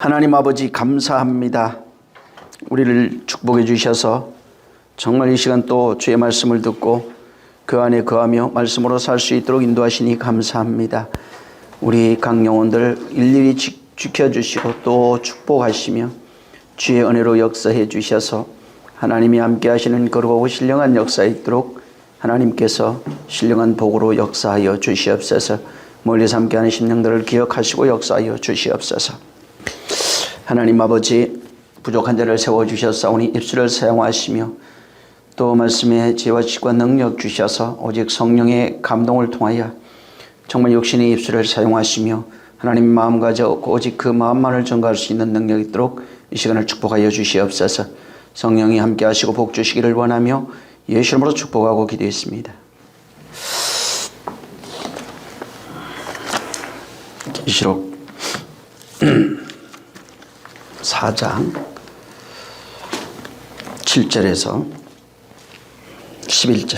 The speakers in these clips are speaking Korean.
하나님 아버지 감사합니다. 우리를 축복해 주셔서 정말 이 시간 또 주의 말씀을 듣고 그 안에 거하며 말씀으로 살 수 있도록 인도하시니 감사합니다. 우리 각 영혼들 일일이 지켜주시고 또 축복하시며 주의 은혜로 역사해 주셔서 하나님이 함께 하시는 거룩하고 신령한 역사에 있도록 하나님께서 신령한 복으로 역사하여 주시옵소서. 멀리서 함께하는 심령들을 기억하시고 역사하여 주시옵소서. 하나님 아버지, 부족한 자를 세워주셨사오니 입술을 사용하시며 또 말씀의 지혜와 지식과 능력 주셔서 오직 성령의 감동을 통하여 정말 육신의 입술을 사용하시며 하나님 마음 가져 오직 그 마음만을 전가할 수 있는 능력이 있도록 이 시간을 축복하여 주시옵소서. 성령이 함께 하시고 복 주시기를 원하며 예수 이름으로 축복하고 기도했습니다. 계시록 4장 7절에서 11절.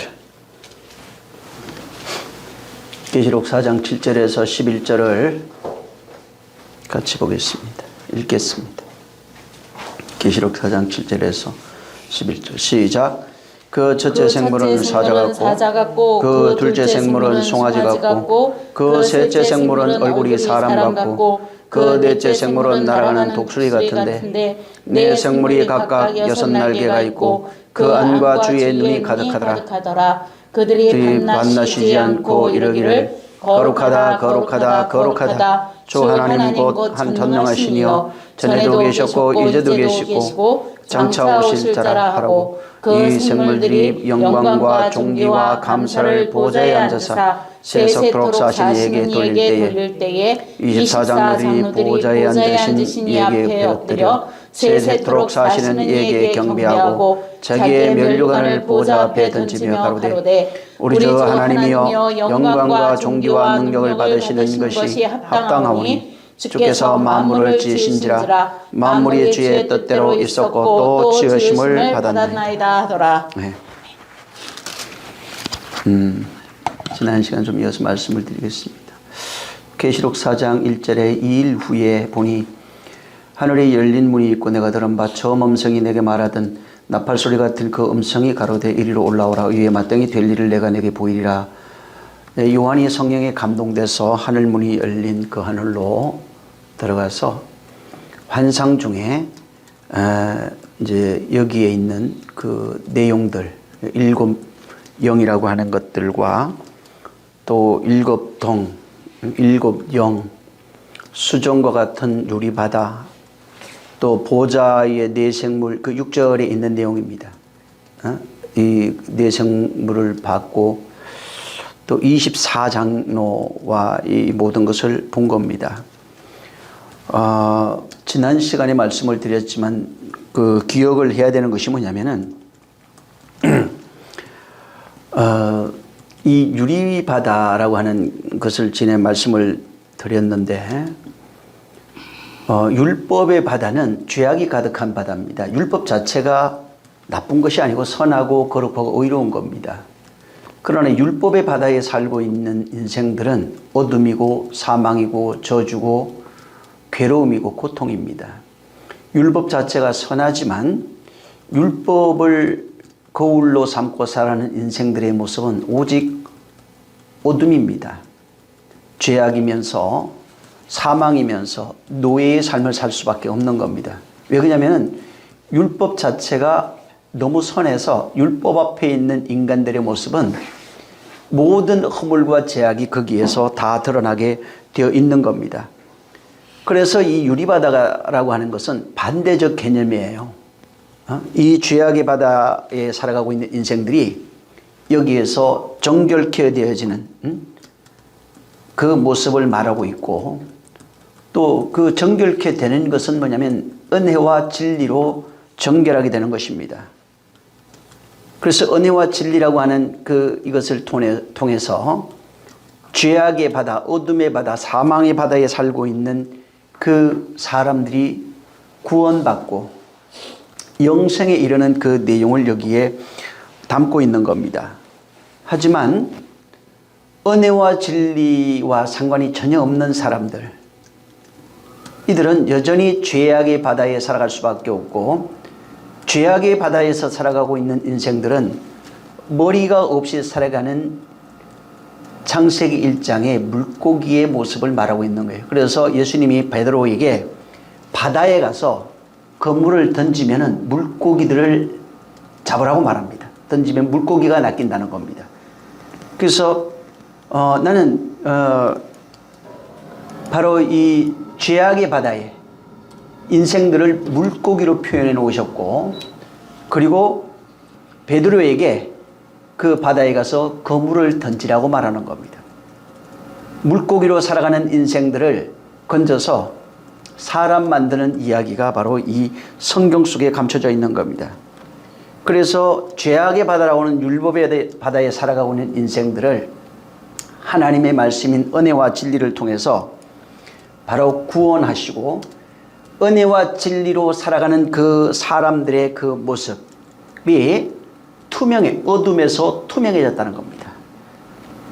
계시록 4장 7절에서 11절을 같이 보겠습니다. 읽겠습니다. 계시록 4장 7절에서 11절 시작. 그 첫째 생물은 사자 같고 그 둘째 생물은 송아지 같고 그 셋째 생물은 얼굴이 사람 같고 그 넷째 생물은 날아가는 독수리 같은데 네 생물이 각각 6날개가 있고 그 안과 주의 눈이 가득하더라. 그들이 반나시지 않고 이르기를 거룩하다 거룩하다 거룩하다 주 하나님 곧 한 전능하시니여 전에도 계셨고 이제도 계시고 장차 오실 자라 하라고. 이 생물들이 영광과 존귀와 감사를 보좌에 앉아서 세세토록 사신 이에게 돌릴 때에 24장로들이 보좌에 앉으신 이에게 엎드려 세세토록 사시는 이에게 경배하고 자기의 면류관을 보좌 앞에 던지며 가로되 우리 주 하나님이여 영광과 존귀와 능력을 받으시는 것이 합당하오니 주께서 만물을 지으신지라 만물이 주의 뜻대로 있었고 또 지으심을 받았나이다 하더라. 네. 지난 시간 좀 이어서 말씀을 드리겠습니다. 계시록 4장 1절에 2일 후에 보니 하늘에 열린 문이 있고 내가 들은 바 처음 음성이 내게 말하던 나팔소리 같은 그 음성이 가로되 이리로 올라오라. 위에 마땅히 될 일을 내가 내게 보이리라. 네, 요한이 성령에 감동돼서 하늘문이 열린 그 하늘로 들어가서 환상 중에 이제 여기에 있는 그 내용들 7 영이라고 하는 것들과 또 7 동, 7 영, 수정과 같은 유리바다, 또 보좌의 네 생물, 그 6절에 있는 내용입니다. 이 네 생물을 봤고 또 24장로와 이 모든 것을 본 겁니다. 지난 시간에 말씀을 드렸지만 그 기억을 해야 되는 것이 뭐냐면은 이 유리바다라고 하는 것을 지내 말씀을 드렸는데 율법의 바다는 죄악이 가득한 바다입니다. 율법 자체가 나쁜 것이 아니고 선하고 거룩하고 의로운 겁니다. 그러나 율법의 바다에 살고 있는 인생들은 어둠이고 사망이고 저주고 괴로움이고 고통입니다. 율법 자체가 선하지만 율법을 거울로 삼고 살아가는 인생들의 모습은 오직 어둠입니다. 죄악이면서 사망이면서 노예의 삶을 살 수밖에 없는 겁니다. 왜 그러냐면 율법 자체가 너무 선해서 율법 앞에 있는 인간들의 모습은 모든 허물과 죄악이 거기에서 다 드러나게 되어 있는 겁니다. 그래서 이 유리바다라고 하는 것은 반대적 개념이에요. 이 죄악의 바다에 살아가고 있는 인생들이 여기에서 정결케 되어지는 그 모습을 말하고 있고 또 그 정결케 되는 것은 뭐냐면 은혜와 진리로 정결하게 되는 것입니다. 그래서 은혜와 진리라고 하는 이것을 통해서 죄악의 바다, 어둠의 바다, 사망의 바다에 살고 있는 그 사람들이 구원받고 영생에 이르는 그 내용을 여기에 담고 있는 겁니다. 하지만 은혜와 진리와 상관이 전혀 없는 사람들, 이들은 여전히 죄악의 바다에 살아갈 수밖에 없고, 죄악의 바다에서 살아가고 있는 인생들은 머리가 없이 살아가는 창세기 1장의 물고기의 모습을 말하고 있는 거예요. 그래서 예수님이 베드로에게 바다에 가서 그물을 던지면은 물고기들을 잡으라고 말합니다. 던지면 물고기가 낚인다는 겁니다. 그래서 나는 바로 이 죄악의 바다에 인생들을 물고기로 표현해 놓으셨고, 그리고 베드로에게 그 바다에 가서 그물을 던지라고 말하는 겁니다. 물고기로 살아가는 인생들을 건져서 사람 만드는 이야기가 바로 이 성경 속에 감춰져 있는 겁니다. 그래서 죄악의 바다라고 하는 율법의 바다에 살아가고 있는 인생들을 하나님의 말씀인 은혜와 진리를 통해서 바로 구원하시고, 은혜와 진리로 살아가는 그 사람들의 그 모습이 어둠에서 투명해졌다는 겁니다.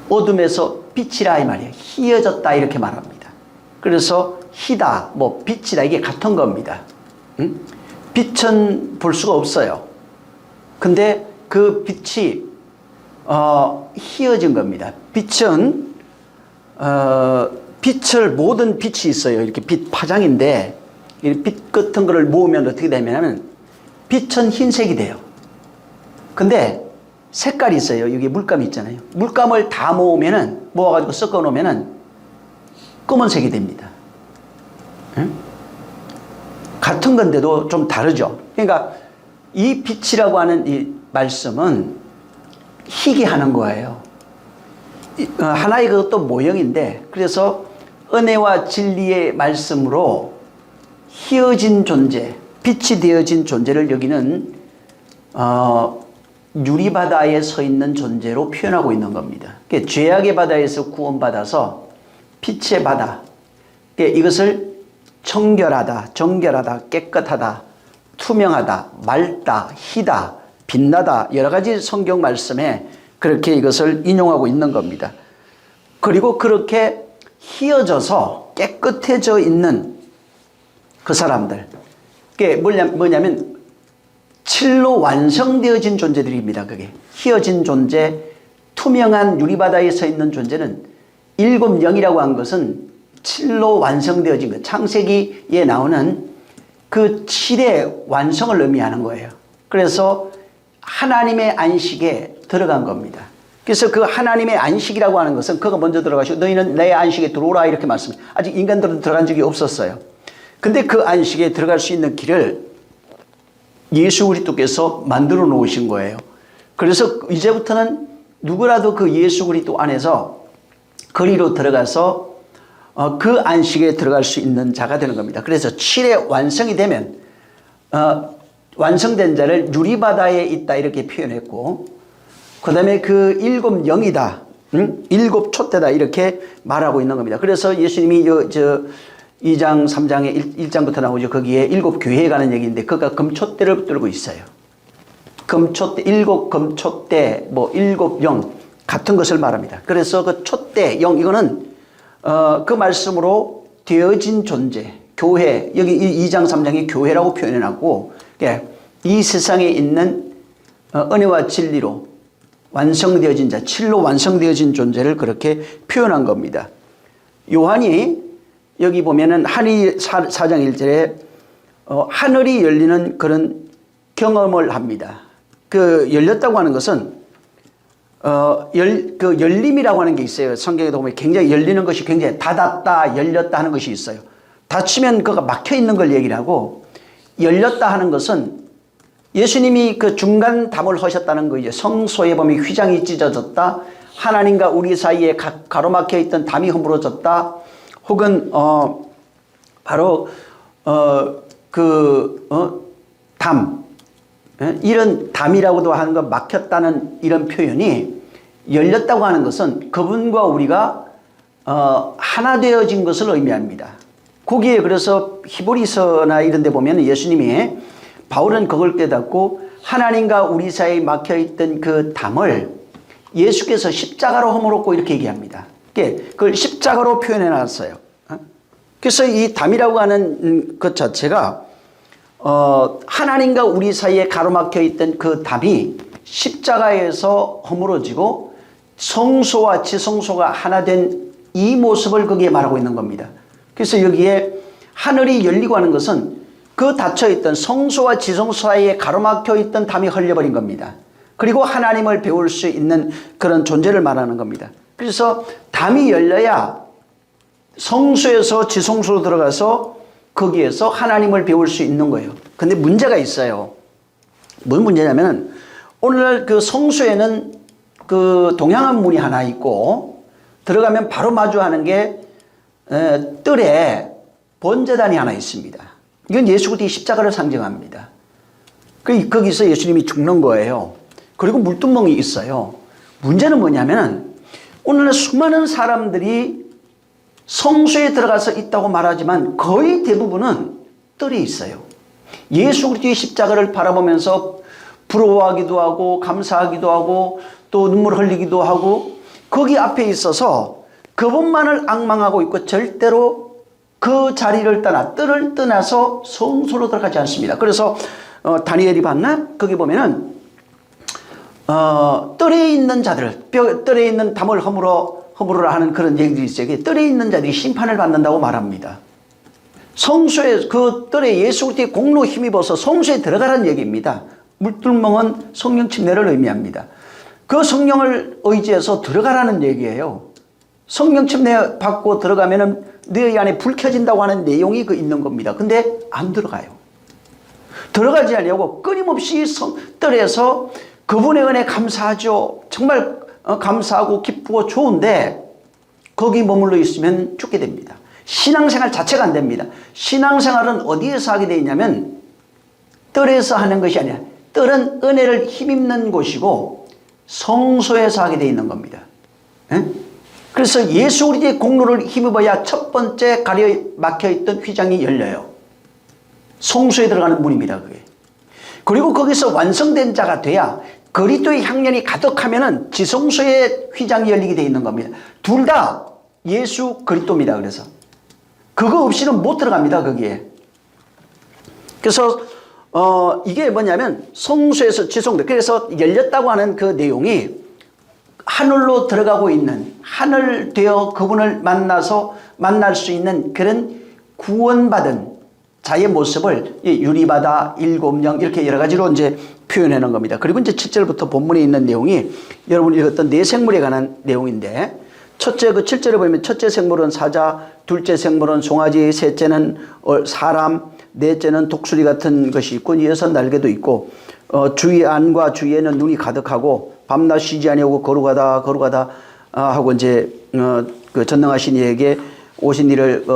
어둠에서 빛이라 이 말이에요. 희어졌다 이렇게 말합니다. 그래서 희다, 빛이다, 이게 같은 겁니다. 빛은 볼 수가 없어요. 근데 그 빛이 희어진 겁니다. 빛은 모든 빛이 있어요. 이렇게 빛 파장인데, 빛 같은 거를 모으면 어떻게 되냐면 빛은 흰색이 돼요. 근데 색깔이 있어요. 여기 물감이 있잖아요. 물감을 다 모아가지고 섞어 놓으면은 검은색이 됩니다. 응? 같은 건데도 좀 다르죠. 그러니까 이 빛이라고 하는 이 말씀은 희게 하는 거예요. 하나의 그것도 모형인데, 그래서 은혜와 진리의 말씀으로 희어진 존재, 빛이 되어진 존재를 여기는 유리바다에 서 있는 존재로 표현하고 있는 겁니다. 죄악의 바다에서 구원받아서 빛의 바다, 이것을 정결하다, 깨끗하다, 투명하다, 맑다, 희다, 빛나다, 여러 가지 성경 말씀에 그렇게 이것을 인용하고 있는 겁니다. 그리고 그렇게 희어져서 깨끗해져 있는 그 사람들, 그게 뭐냐면 칠로 완성되어진 존재들입니다. 그게 희어진 존재, 투명한 유리바다에 서 있는 존재는 7영이라고 한 것은 칠로 완성되어진 것, 창세기에 나오는 그 7의 완성을 의미하는 거예요. 그래서 하나님의 안식에 들어간 겁니다. 그래서 그 하나님의 안식이라고 하는 것은 그가 먼저 들어가시고 너희는 내 안식에 들어오라 이렇게 말씀해요. 아직 인간들은 들어간 적이 없었어요. 근데 그 안식에 들어갈 수 있는 길을 예수 그리스도께서 만들어 놓으신 거예요. 그래서 이제부터는 누구라도 그 예수 그리스도 안에서 거리로 들어가서 그 안식에 들어갈 수 있는 자가 되는 겁니다. 그래서 7의 완성이 되면 완성된 자를 유리바다에 있다 이렇게 표현했고, 그 다음에 그 7영이다, 7촛대다 이렇게 말하고 있는 겁니다. 그래서 예수님이 2장 3장에 1장부터 나오죠. 거기에 7교회에 가는 얘기인데 그가 금촛대를 들고 있어요. 금촛대, 7금촛대, 7영 같은 것을 말합니다. 그래서 그 촛대, 영, 이거는 그 말씀으로 되어진 존재, 교회, 여기 2장 3장이 교회라고 표현해놨고, 이 세상에 있는 은혜와 진리로 완성되어진 자, 칠로 완성되어진 존재를 그렇게 표현한 겁니다. 요한이 여기 보면은 한이 4장 1절에 하늘이 열리는 그런 경험을 합니다. 그 열렸다고 하는 것은 그 열림이라고 하는 게 있어요. 성경에도 보면 굉장히 열리는 것이 굉장히 닫았다, 열렸다 하는 것이 있어요. 닫히면 그가 막혀 있는 걸 얘기를 하고, 열렸다 하는 것은 예수님이 그 중간 담을 하셨다는 거죠. 성소에 보면 휘장이 찢어졌다, 하나님과 우리 사이에 가로막혀 있던 담이 허물어졌다, 혹은 바로 담, 이런 담이라고도 하는 거, 막혔다는 이런 표현이, 열렸다고 하는 것은 그분과 우리가 하나 되어진 것을 의미합니다. 거기에 그래서 히브리서나 이런 데 보면 예수님이, 바울은 그걸 깨닫고 하나님과 우리 사이에 막혀있던 그 담을 예수께서 십자가로 허물었고 이렇게 얘기합니다. 그걸 십자가로 표현해 놨어요. 그래서 이 담이라고 하는 것 자체가 하나님과 우리 사이에 가로막혀 있던 그 담이 십자가에서 허물어지고 성소와 지성소가 하나 된 이 모습을 거기에 말하고 있는 겁니다. 그래서 여기에 하늘이 열리고 하는 것은 그 닫혀있던 성소와 지성소 사이에 가로막혀 있던 담이 흘려버린 겁니다. 그리고 하나님을 배울 수 있는 그런 존재를 말하는 겁니다. 그래서 담이 열려야 성소에서 지성소로 들어가서 거기에서 하나님을 배울 수 있는 거예요. 근데 문제가 있어요. 뭔 문제냐면 오늘날 그 성소에는 그 동양한 문이 하나 있고 들어가면 바로 마주하는 게 뜰에 번제단이 하나 있습니다. 이건 예수 그리스도의 십자가를 상징합니다. 거기서 예수님이 죽는 거예요. 그리고 물두멍이 있어요. 문제는 뭐냐면 오늘날 수많은 사람들이 성소에 들어가서 있다고 말하지만 거의 대부분은 뜰에 있어요. 예수 그리스도의 십자가를 바라보면서 부러워하기도 하고 감사하기도 하고 또 눈물 흘리기도 하고 거기 앞에 있어서 그분만을 앙망하고 있고 절대로 그 자리를 떠나 뜰을 떠나서 성소로 들어가지 않습니다. 그래서 다니엘이 봤나? 거기 보면은 뜰에 있는 자들, 뜰에 있는 담을 허물으라 하는 그런 얘기들이 있어요. 뜰에 있는 자들이 심판을 받는다고 말합니다. 성소에 그 뜰에 예수 그리스도의 공로 힘입어서 성소에 들어가라는 얘기입니다. 물두멍은 성령 침례를 의미합니다. 그 성령을 의지해서 들어가라는 얘기예요. 성령 침례 받고 들어가면은 너희 안에 불 켜진다고 하는 내용이 있는 겁니다. 근데 안 들어가요. 들어가지 않으려고 끊임없이 뜰에서 그분의 은혜 감사하죠. 정말 감사하고 기쁘고 좋은데 거기 머물러 있으면 죽게 됩니다. 신앙생활 자체가 안 됩니다. 신앙생활은 어디에서 하게 되어 있냐면 뜰에서 하는 것이 아니라 뜰은 은혜를 힘입는 곳이고 성소에서 하게 되어 있는 겁니다. 에? 그래서 예수 그리스도의 공로를 힘입어야 첫 번째 가려 막혀있던 휘장이 열려요. 성소에 들어가는 문입니다. 그게. 그리고 거기서 완성된 자가 돼야 그리스도의 향연이 가득하면은 지성소의 휘장이 열리게 되어 있는 겁니다. 둘 다 예수 그리스도입니다. 그래서 그거 없이는 못 들어갑니다. 거기에. 그래서 이게 뭐냐면 성소에서 지성소, 그래서 열렸다고 하는 그 내용이 하늘로 들어가고 있는, 하늘 되어 그분을 만날 수 있는 그런 구원받은 자의 모습을 유리바다, 일곱령 이렇게 여러 가지로 이제 표현해 놓은 겁니다. 그리고 이제 7절부터 본문에 있는 내용이 여러분이 읽었던 네 생물에 관한 내용인데, 첫째 그 7절에 보면 첫째 생물은 사자, 둘째 생물은 송아지, 셋째는 사람, 넷째는 독수리 같은 것이 있고 여섯 날개도 있고 주위 안과 주위에는 눈이 가득하고 밤낮 쉬지 아니하고 거룩하다 하고 이제 그 전능하신 이에게 오신 이를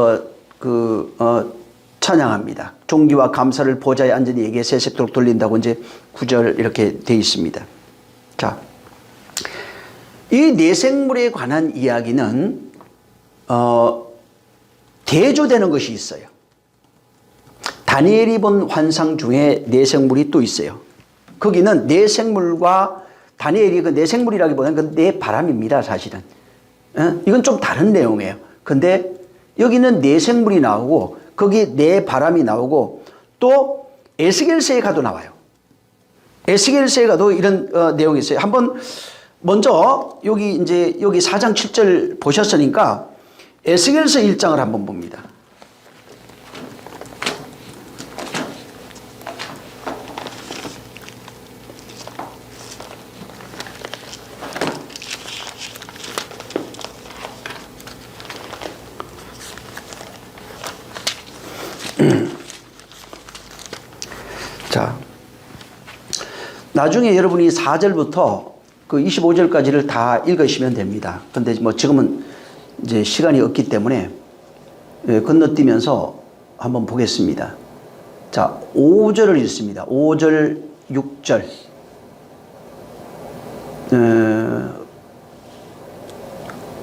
찬양합니다. 존귀와 감사를 보좌에 앉은 이에게 새색도록 돌린다고 이제 9절 이렇게 되어 있습니다. 자, 이 네 생물에 관한 이야기는 대조되는 것이 있어요. 다니엘이 본 환상 중에 네 생물이 또 있어요. 거기는 네 생물과 다니엘이 그 네 생물이라기보다는 그 네 바람입니다. 사실은. 이건 좀 다른 내용이에요. 근데 여기는 네 생물이 나오고 거기 네 바람이 나오고 또 에스겔서에 가도 나와요. 에스겔서에 가도 이런 내용이 있어요. 한번 먼저 여기 4장 7절 보셨으니까 에스겔서 1장을 한번 봅니다. 자, 나중에 여러분이 4절부터 그 25절까지를 다 읽으시면 됩니다. 근데 뭐 지금은 이제 시간이 없기 때문에 건너뛰면서 한번 보겠습니다. 자, 5절을 읽습니다. 5절, 6절.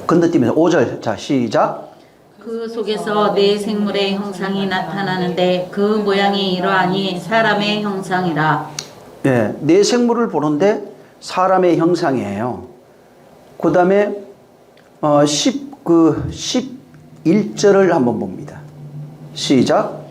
건너뛰면서 5절. 자, 시작. 그 속에서 네 생물의 형상이 나타나는데 그 모양이 이러하니 사람의 형상이라. 네, 네 생물을 보는데 사람의 형상이에요. 그 다음에 11절을 한번 봅니다. 시작.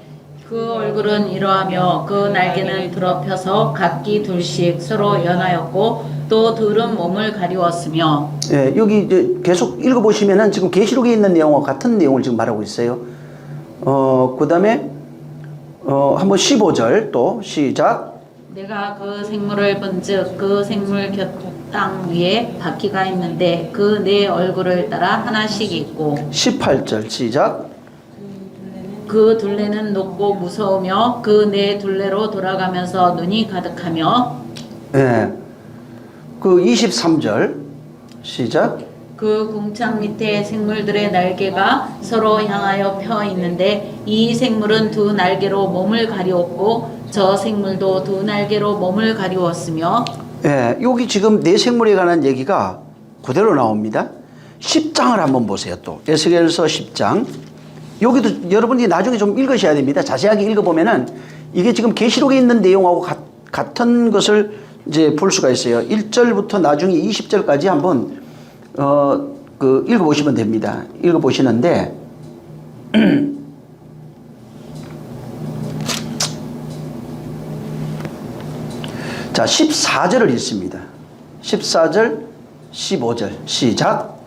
그 얼굴은 이러하며 그 날개는 드러펴서 각기 둘씩 서로 연하였고 또 둘은 몸을 가리웠으며. 예, 여기 이제 계속 읽어보시면은 지금 계시록에 있는 내용과 같은 내용을 지금 말하고 있어요. 그 다음에 한번 15절 또 시작. 내가 그 생물을 본즉 그 생물 곁 땅 위에 바퀴가 있는데 그 네 얼굴을 따라 하나씩 있고. 18절 시작. 그 둘레는 높고 무서우며 그 네 둘레로 돌아가면서 눈이 가득하며. 예, 그 23절 시작. 그 궁창 밑에 생물들의 날개가 서로 향하여 펴 있는데 이 생물은 두 날개로 몸을 가리웠고 저 생물도 두 날개로 몸을 가리웠으며. 예, 여기 지금 네 생물에 관한 얘기가 그대로 나옵니다. 10장을 한번 보세요. 또 에스겔서 10장. 여기도 여러분이 나중에 좀 읽으셔야 됩니다. 자세하게 읽어보면은 이게 지금 계시록에 있는 내용하고 같은 것을 이제 볼 수가 있어요. 1절부터 나중에 20절까지 한번 읽어보시면 됩니다. 읽어보시는데 자, 14절을 읽습니다. 14절, 15절 시작.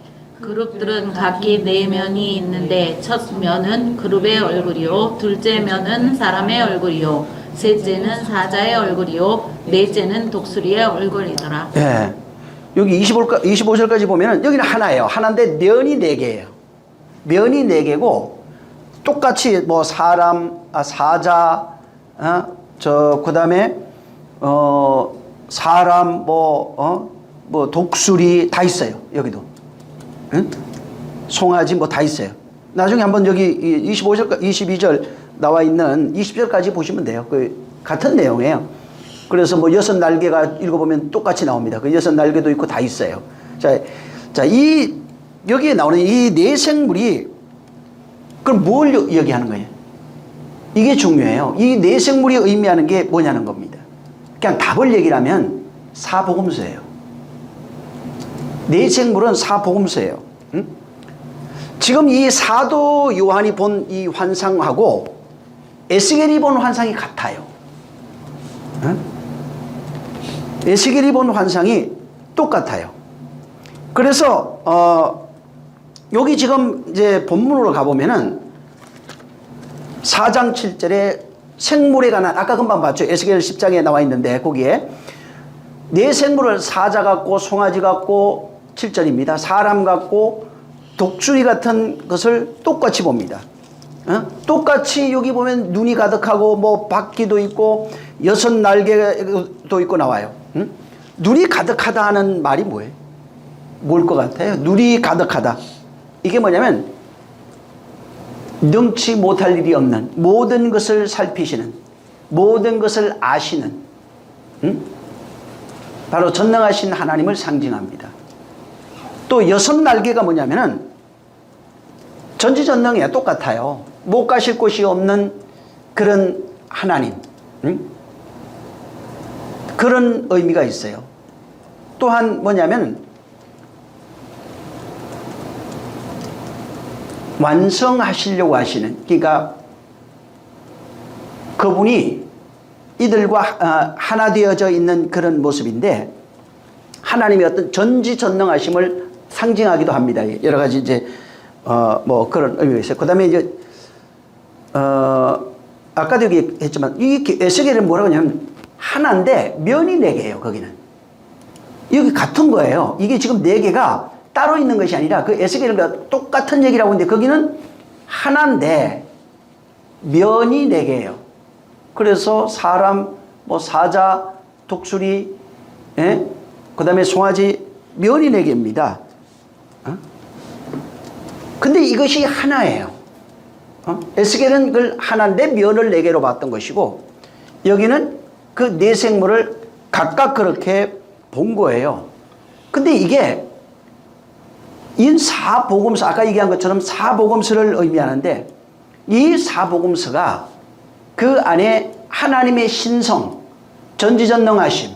그룹들은 각기 네 면이 있는데 첫 면은 그룹의 얼굴이요 둘째 면은 사람의 얼굴이요 셋째는 사자의 얼굴이요 넷째는 독수리의 얼굴이더라. 예. 여기 25절까지 보면은 여기는 하나예요. 하나인데 면이 네 개예요. 면이 네 개고 똑같이 뭐 사람, 사자, 그다음에 사람 뭐 독수리 다 있어요. 여기도. 응? 송아지 뭐 다 있어요. 나중에 한번 여기 25절, 22절 나와 있는 20절까지 보시면 돼요. 그 같은 내용이에요. 그래서 뭐 여섯 날개가 읽어보면 똑같이 나옵니다. 그 여섯 날개도 있고 다 있어요. 자, 여기에 나오는 이 네 생물이 그럼 뭘 얘기하는 거예요? 이게 중요해요. 이 네 생물이 의미하는 게 뭐냐는 겁니다. 그냥 답을 얘기를 하면 사복음서예요. 네 생물은 사복음서예요. 응? 지금 이 사도 요한이 본 이 환상하고 에스겔이 본 환상이 같아요. 응? 에스겔이 본 환상이 똑같아요. 그래서 여기 지금 이제 본문으로 가보면은 4장 7절에 생물에 관한 아까 금방 봤죠. 에스겔 10장에 나와 있는데 거기에 네 생물을 사자 같고 송아지 같고 7절입니다. 사람 같고 독수리 같은 것을 똑같이 봅니다. 똑같이 여기 보면 눈이 가득하고 뭐 바퀴도 있고 여섯 날개도 있고 나와요. 눈이 가득하다 하는 말이 뭐예요? 뭘 것 같아요? 눈이 가득하다. 이게 뭐냐면 능치 못할 일이 없는 모든 것을 살피시는 모든 것을 아시는 바로 전능하신 하나님을 상징합니다. 또 여섯 날개가 뭐냐면은 전지전능이에요. 똑같아요. 못 가실 곳이 없는 그런 하나님. 그런 의미가 있어요. 또한 뭐냐면 완성하시려고 하시는, 그러니까 그분이 이들과 하나 되어져 있는 그런 모습인데 하나님의 어떤 전지전능하심을 상징하기도 합니다. 여러 가지 이제 뭐 그런 의미가 있어요. 그 다음에 이제 아까도 얘기했지만 이 에스겔은 뭐라고 하냐면 하나인데 면이 네 개예요. 거기는 여기 같은 거예요. 이게 지금 네 개가 따로 있는 것이 아니라 그 에스겔과 똑같은 얘기라고 하는데 거기는 하나인데 면이 네 개예요. 그래서 사람, 뭐 사자, 독수리, 그 다음에 송아지, 면이 네 개입니다. 근데 이것이 하나예요. 에스겔은 그걸 하나인데 면을 네 개로 봤던 것이고 여기는 그 네 생물을 각각 그렇게 본 거예요. 근데 이게 이 사복음서, 아까 얘기한 것처럼 사복음서를 의미하는데 이 사복음서가 그 안에 하나님의 신성, 전지전능하심,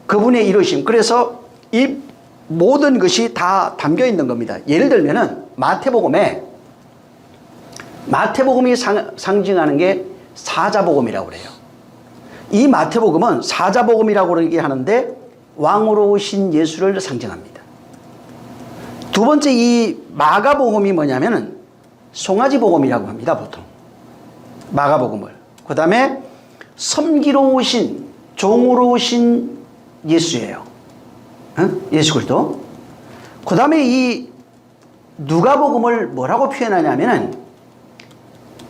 그분의 이루심, 그래서 이 모든 것이 다 담겨 있는 겁니다. 예를 들면은 마태복음에 마태복음이 상징하는 게 사자복음이라고 그래요. 이 마태복음은 사자복음이라고 얘기하는데 왕으로 오신 예수를 상징합니다. 두 번째 이 마가복음이 뭐냐면은 송아지복음이라고 합니다. 보통 마가복음을. 그 다음에 섬기러 오신 종으로 오신 예수예요. 예수 그리스도. 그 다음에 이 누가복음을 뭐라고 표현하냐면은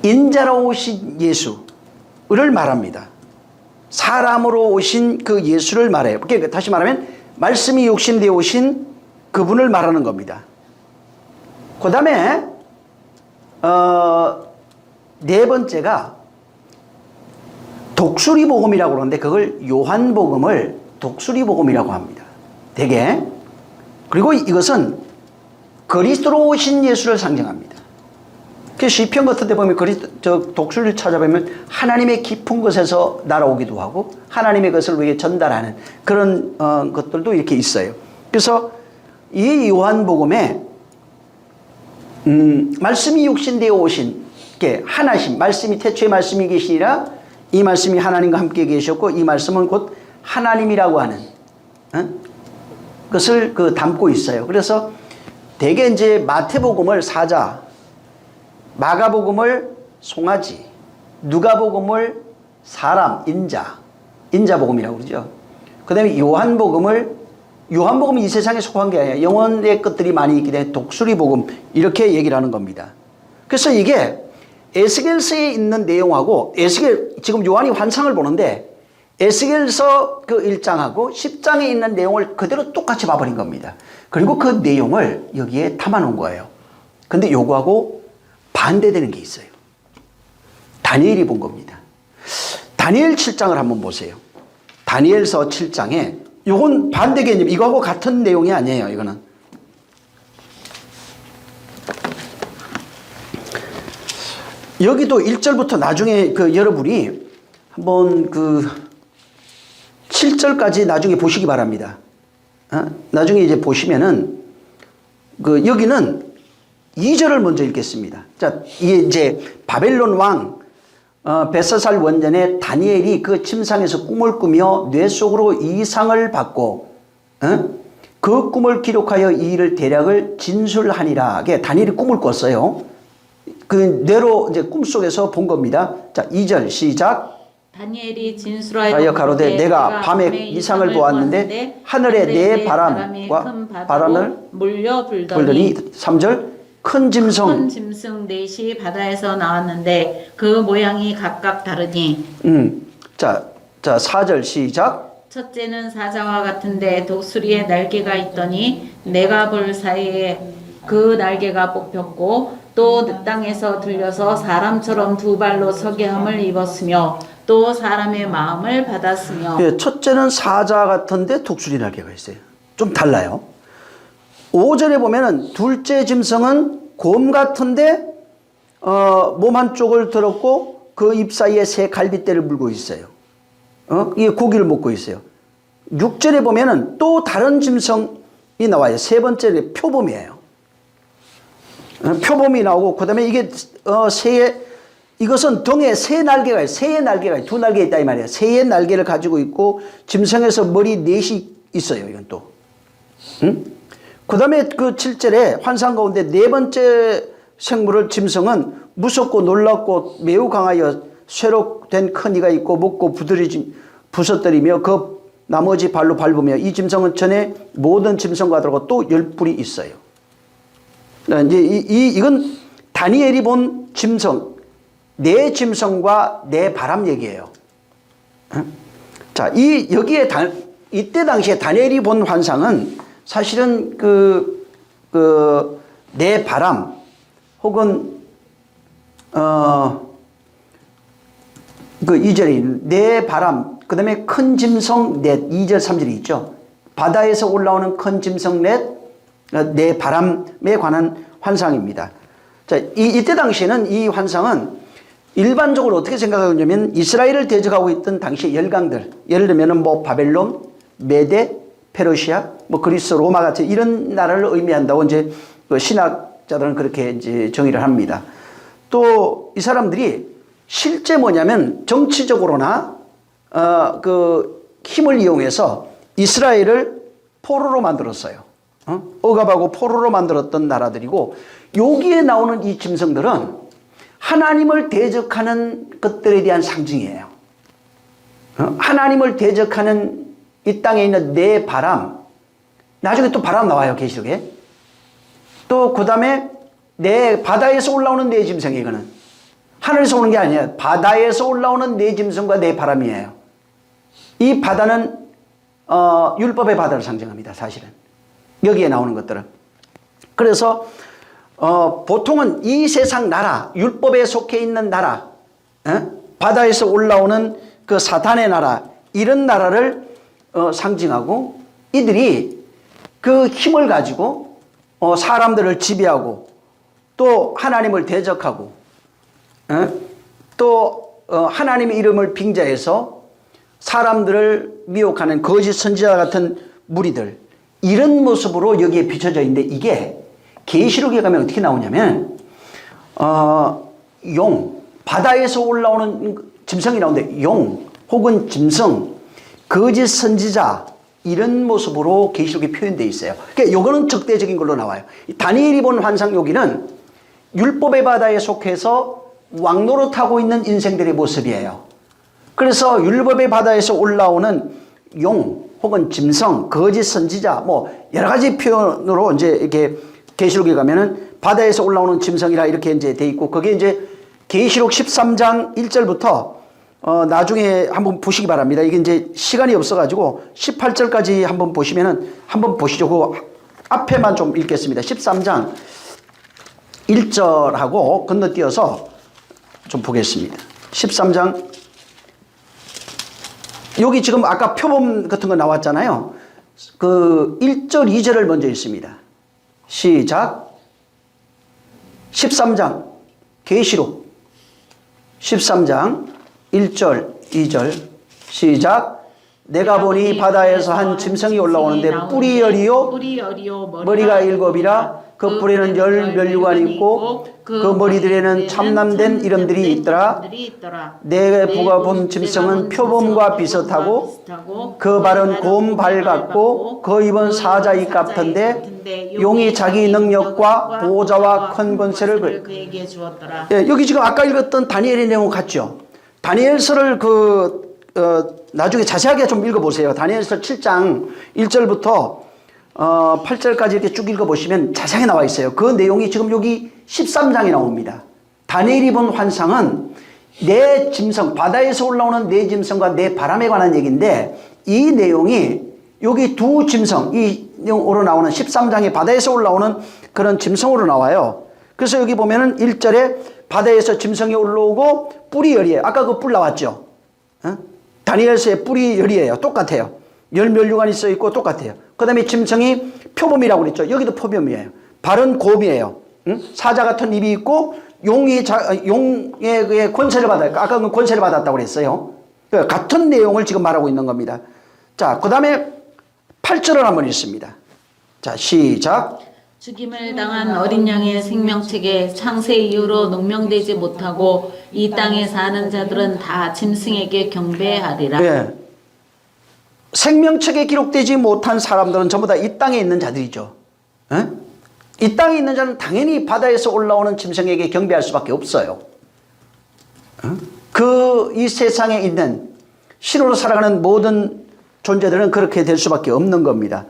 인자로 오신 예수를 말합니다. 사람으로 오신 그 예수를 말해요. 그러니까 다시 말하면 말씀이 육신되어 오신 그분을 말하는 겁니다. 그 다음에 네 번째가 독수리복음이라고 그러는데 그걸 요한복음을 독수리복음이라고 합니다. 대개. 그리고 이것은 그리스도로 오신 예수를 상징합니다. 그 시편 같은 데 보면 독수리를 찾아보면 하나님의 깊은 곳에서 날아오기도 하고 하나님의 것을 우리에게 전달하는 그런 것들도 이렇게 있어요. 그래서 이 요한복음에 말씀이 육신되어 오신 게 하나심, 말씀이 태초에 말씀이 계시니라 이 말씀이 하나님과 함께 계셨고 이 말씀은 곧 하나님이라고 하는 것을 담고 있어요. 그래서 대개 이제 마태복음을 사자, 마가복음을 송아지, 누가복음을 사람, 인자복음이라고 그러죠. 그 다음에 요한복음은 이 세상에 속한 게 아니라 영혼의 것들이 많이 있기 때문에 독수리복음 이렇게 얘기를 하는 겁니다. 그래서 이게 에스겔서에 있는 내용하고 지금 요한이 환상을 보는데 에스겔서 그 1장하고 10장에 있는 내용을 그대로 똑같이 봐버린 겁니다. 그리고 그 내용을 여기에 담아놓은 거예요. 근데 요거하고 반대되는 게 있어요. 다니엘이 본 겁니다. 다니엘 7장을 한번 보세요. 다니엘서 7장에 요건 반대 개념, 이거하고 같은 내용이 아니에요. 이거는 여기도 1절부터 나중에 여러분이 한번 7절까지 나중에 보시기 바랍니다. 나중에 이제 보시면은 여기는 2절을 먼저 읽겠습니다. 자, 이게 이제 바벨론 왕 벨사살 원년에 다니엘이 그 침상에서 꿈을 꾸며 뇌 속으로 이상을 받고 그 꿈을 기록하여 이 일을 대략을 진술하니라. 다니엘이 꿈을 꿨어요. 그 뇌로 이제 꿈속에서 본 겁니다. 자, 2절 시작. 다니엘이 진술하여 가로되 내가 밤에 이상을 보았는데 하늘에 네 바람과 바람을 몰려 불더니 3절 큰 짐승 넷이 바다에서 나왔는데 그 모양이 각각 다르니 자 4절 시작. 첫째는 사자와 같은데 독수리의 날개가 있더니 내가 볼 사이에 그 날개가 뽑혔고 또 땅에서 들려서 사람처럼 두 발로 서게 함을 입었으며 또 사람의 마음을 받았으며. 예, 첫째는 사자 같은데 독수리 날개가 있어요. 좀 달라요. 5절에 보면은 둘째 짐승은 곰 같은데 몸 한쪽을 들었고 그 입 사이에 새 갈빗대를 물고 있어요. 이게 고기를 먹고 있어요. 6절에 보면은 또 다른 짐승이 나와요. 세 번째는 표범이에요. 표범이 나오고 그다음에 이게 이것은 등에 새의 날개가 있어요. 새의 날개가 두 날개 있다 이 말이에요. 새의 날개를 가지고 있고 짐승에서 머리 넷이 있어요. 이건 또. 그 다음에 그 7절에 환상 가운데 네 번째 생물을 짐승은 무섭고 놀랍고 매우 강하여 쇠로 된 큰 이가 있고 먹고 부서뜨리며 그 나머지 발로 밟으며 이 짐승은 전에 모든 짐승과 다르고 또 10뿔이 있어요. 이제 이건 다니엘이 본 짐승, 네 짐승과 네 바람 얘기예요. 자, 여기에 이때 당시에 다니엘이 본 환상은 사실은 네 바람 혹은 2절에 네 바람, 그 다음에 큰 짐승 넷, 2절 3절이 있죠. 바다에서 올라오는 큰 짐승 넷, 네 바람에 관한 환상입니다. 자, 이때 당시에는 이 환상은 일반적으로 어떻게 생각하냐면 이스라엘을 대적하고 있던 당시 열강들, 예를 들면 뭐 바벨론, 메데, 페르시아, 뭐 그리스, 로마 같은 이런 나라를 의미한다고 이제 신학자들은 그렇게 이제 정의를 합니다. 또 이 사람들이 실제 뭐냐면 정치적으로나 그 힘을 이용해서 이스라엘을 포로로 만들었어요. 억압하고 포로로 만들었던 나라들이고, 여기에 나오는 이 짐승들은 하나님을 대적하는 것들에 대한 상징이에요. 하나님을 대적하는 이 땅에 있는 네 바람, 나중에 또 바람 나와요, 계시록에. 또 그 다음에 네 바다에서 올라오는 네 짐승이, 이거는 하늘에서 오는 게 아니에요. 바다에서 올라오는 네 짐승과 네 바람이에요. 이 바다는 율법의 바다를 상징합니다, 사실은. 여기에 나오는 것들은. 그래서 보통은 이 세상 나라, 율법에 속해 있는 나라, 바다에서 올라오는 그 사탄의 나라, 이런 나라를 상징하고, 이들이 그 힘을 가지고 사람들을 지배하고 또 하나님을 대적하고 또 하나님의 이름을 빙자해서 사람들을 미혹하는 거짓 선지자 같은 무리들, 이런 모습으로 여기에 비춰져 있는데, 이게 계시록에 가면 어떻게 나오냐면 용, 바다에서 올라오는 짐승이 나오는데, 용 혹은 짐승, 거짓 선지자, 이런 모습으로 계시록에 표현되어 있어요. 그러니까 요거는 적대적인 걸로 나와요. 다니엘이 본 환상, 여기는 율법의 바다에 속해서 왕노릇하고 있는 인생들의 모습이에요. 그래서 율법의 바다에서 올라오는 용 혹은 짐승, 거짓 선지자, 뭐 여러 가지 표현으로 이제 이렇게 계시록에 가면은 바다에서 올라오는 짐승이라 이렇게 이제 돼 있고, 그게 이제 계시록 13장 1절부터 나중에 한번 보시기 바랍니다. 이게 이제 시간이 없어가지고 18절까지 한번 보시면은, 한번 보시죠. 그 앞에만 좀 읽겠습니다. 13장 1절하고 건너뛰어서 좀 보겠습니다. 13장, 여기 지금 아까 표범 같은 거 나왔잖아요. 그 1절, 2절을 먼저 읽습니다. 시작. 13장 계시록 13장 1절, 2절 시작. 내가 보니 바다에서 한 짐승이 올라오는데 뿔이 열이요 머리가 일곱이라. 그 뿔에는 열 면류관이 있고 그 머리들에는 참남된 이름들이 있더라. 내 보가 본 짐승은 표범과 비슷하고 그 발은 곰발 같고 그 입은 사자 입 같은데 용이 자기 능력과 보호자와 큰 권세를 그에게 주었더라. 예, 여기 지금 아까 읽었던 다니엘의 내용 같죠? 다니엘서를 나중에 자세하게 좀 읽어보세요. 다니엘서 7장 1절부터 8절까지 이렇게 쭉 읽어보시면 자세하게 나와 있어요. 그 내용이 지금 여기 13장에 나옵니다. 다니엘이 본 환상은 네 짐승, 바다에서 올라오는 네 짐승과 네 바람에 관한 얘기인데, 이 내용이 여기 두 짐승, 이 내용으로 나오는 13장에 바다에서 올라오는 그런 짐승으로 나와요. 그래서 여기 보면은 1절에 바다에서 짐승이 올라오고 뿔이 열이에요. 아까 그 뿔 나왔죠? 다니엘서의 뿔이 열이에요. 똑같아요. 열 면류관이 써 있고 똑같아요. 그 다음에 짐승이 표범이라고 그랬죠. 여기도 표범이에요. 발은 곰이에요. 사자 같은 입이 있고 용의 권세를 받아요. 아까 그 권세를 받았다고 그랬어요. 같은 내용을 지금 말하고 있는 겁니다. 자, 그 다음에 8절을 한번 읽습니다. 자, 시작. 죽임을 당한 어린 양의 생명책에 창세 이후로 농명되지 못하고 이 땅에 사는 자들은 다 짐승에게 경배하리라. 네. 생명책에 기록되지 못한 사람들은 전부 다 이 땅에 있는 자들이죠. 에? 이 땅에 있는 자는 당연히 바다에서 올라오는 짐승에게 경배할 수밖에 없어요. 이 세상에 있는 신으로 살아가는 모든 존재들은 그렇게 될 수밖에 없는 겁니다.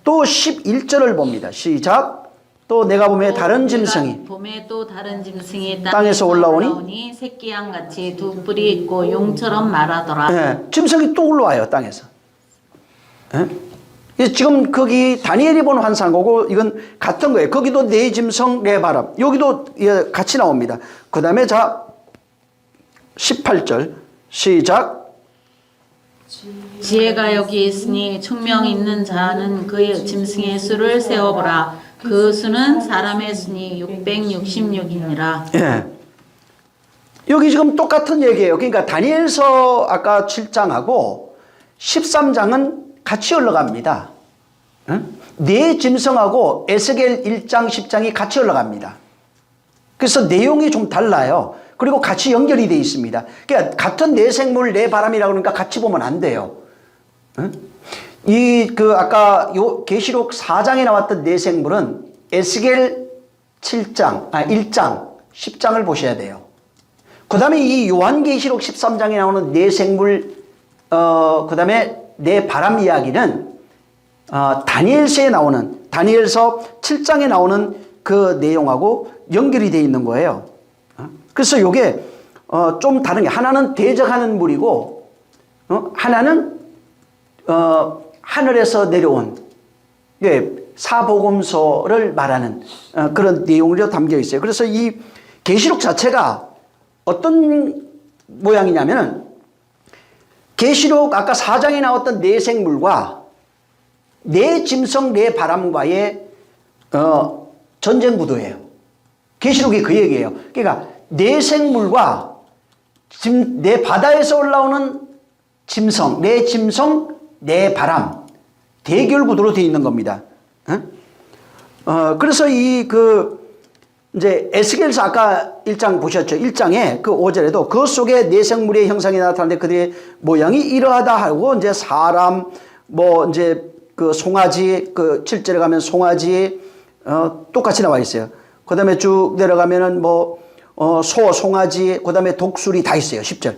또 11절을 봅니다. 시작. 또 내가 봄에 다른 짐승이 봄에 또 다른 짐승이 땅에서 올라오니 새끼 양같이 두 뿔이 있고 용처럼 말하더라. 네, 짐승이 또 올라와요, 땅에서. 지금 거기 다니엘이 본 환상하고 이건 같은 거예요. 거기도 네 짐승 네 바람, 여기도 같이 나옵니다. 그 다음에 자 18절 시작. 지혜가 여기 있으니 총명 있는 자는 그의 짐승의 수를 세어보라. 그 수는 사람의 수니 666이니라. 예. 여기 지금 똑같은 얘기예요. 그러니까 다니엘서 아까 7장하고 13장은 같이 올라갑니다. 네 짐승하고 에스겔 1장 10장이 같이 올라갑니다. 그래서 내용이 좀 달라요. 그리고 같이 연결이 되어 있습니다. 그러니까 같은 내 생물, 내 바람이라고 그러니까 같이 보면 안 돼요. 응? 아까 계시록 4장에 나왔던 내 생물은 에스겔 1장, 10장을 보셔야 돼요. 그 다음에 이 요한계시록 13장에 나오는 내 생물, 그 다음에 내 바람 이야기는, 다니엘서에 나오는, 다니엘서 7장에 나오는 그 내용하고 연결이 되어 있는 거예요. 그래서 요게, 좀 다른 게, 하나는 대적하는 물이고, 하나는, 하늘에서 내려온, 사복음서를 말하는 그런 내용으로 담겨 있어요. 그래서 이 계시록 자체가 어떤 모양이냐면은 계시록 아까 4장에 나왔던 내 생물과 내 짐승 내 바람과의 전쟁 구도예요. 계시록이 그 얘기예요. 그러니까 내 생물과 내 바다에서 올라오는 짐승, 내 짐승 내 바람 대결 구도로 되어 있는 겁니다. 그래서 이제 에스겔서 아까 1장 보셨죠? 1장에 그 5절에도 그 속에 내 생물의 형상이 나타나는데 그들의 모양이 이러하다 하고 이제 사람 이제 그 송아지 7절에 가면 송아지 똑같이 나와 있어요. 그 다음에 쭉 내려가면은 소, 송아지, 그 다음에 독수리 다 있어요. 10절.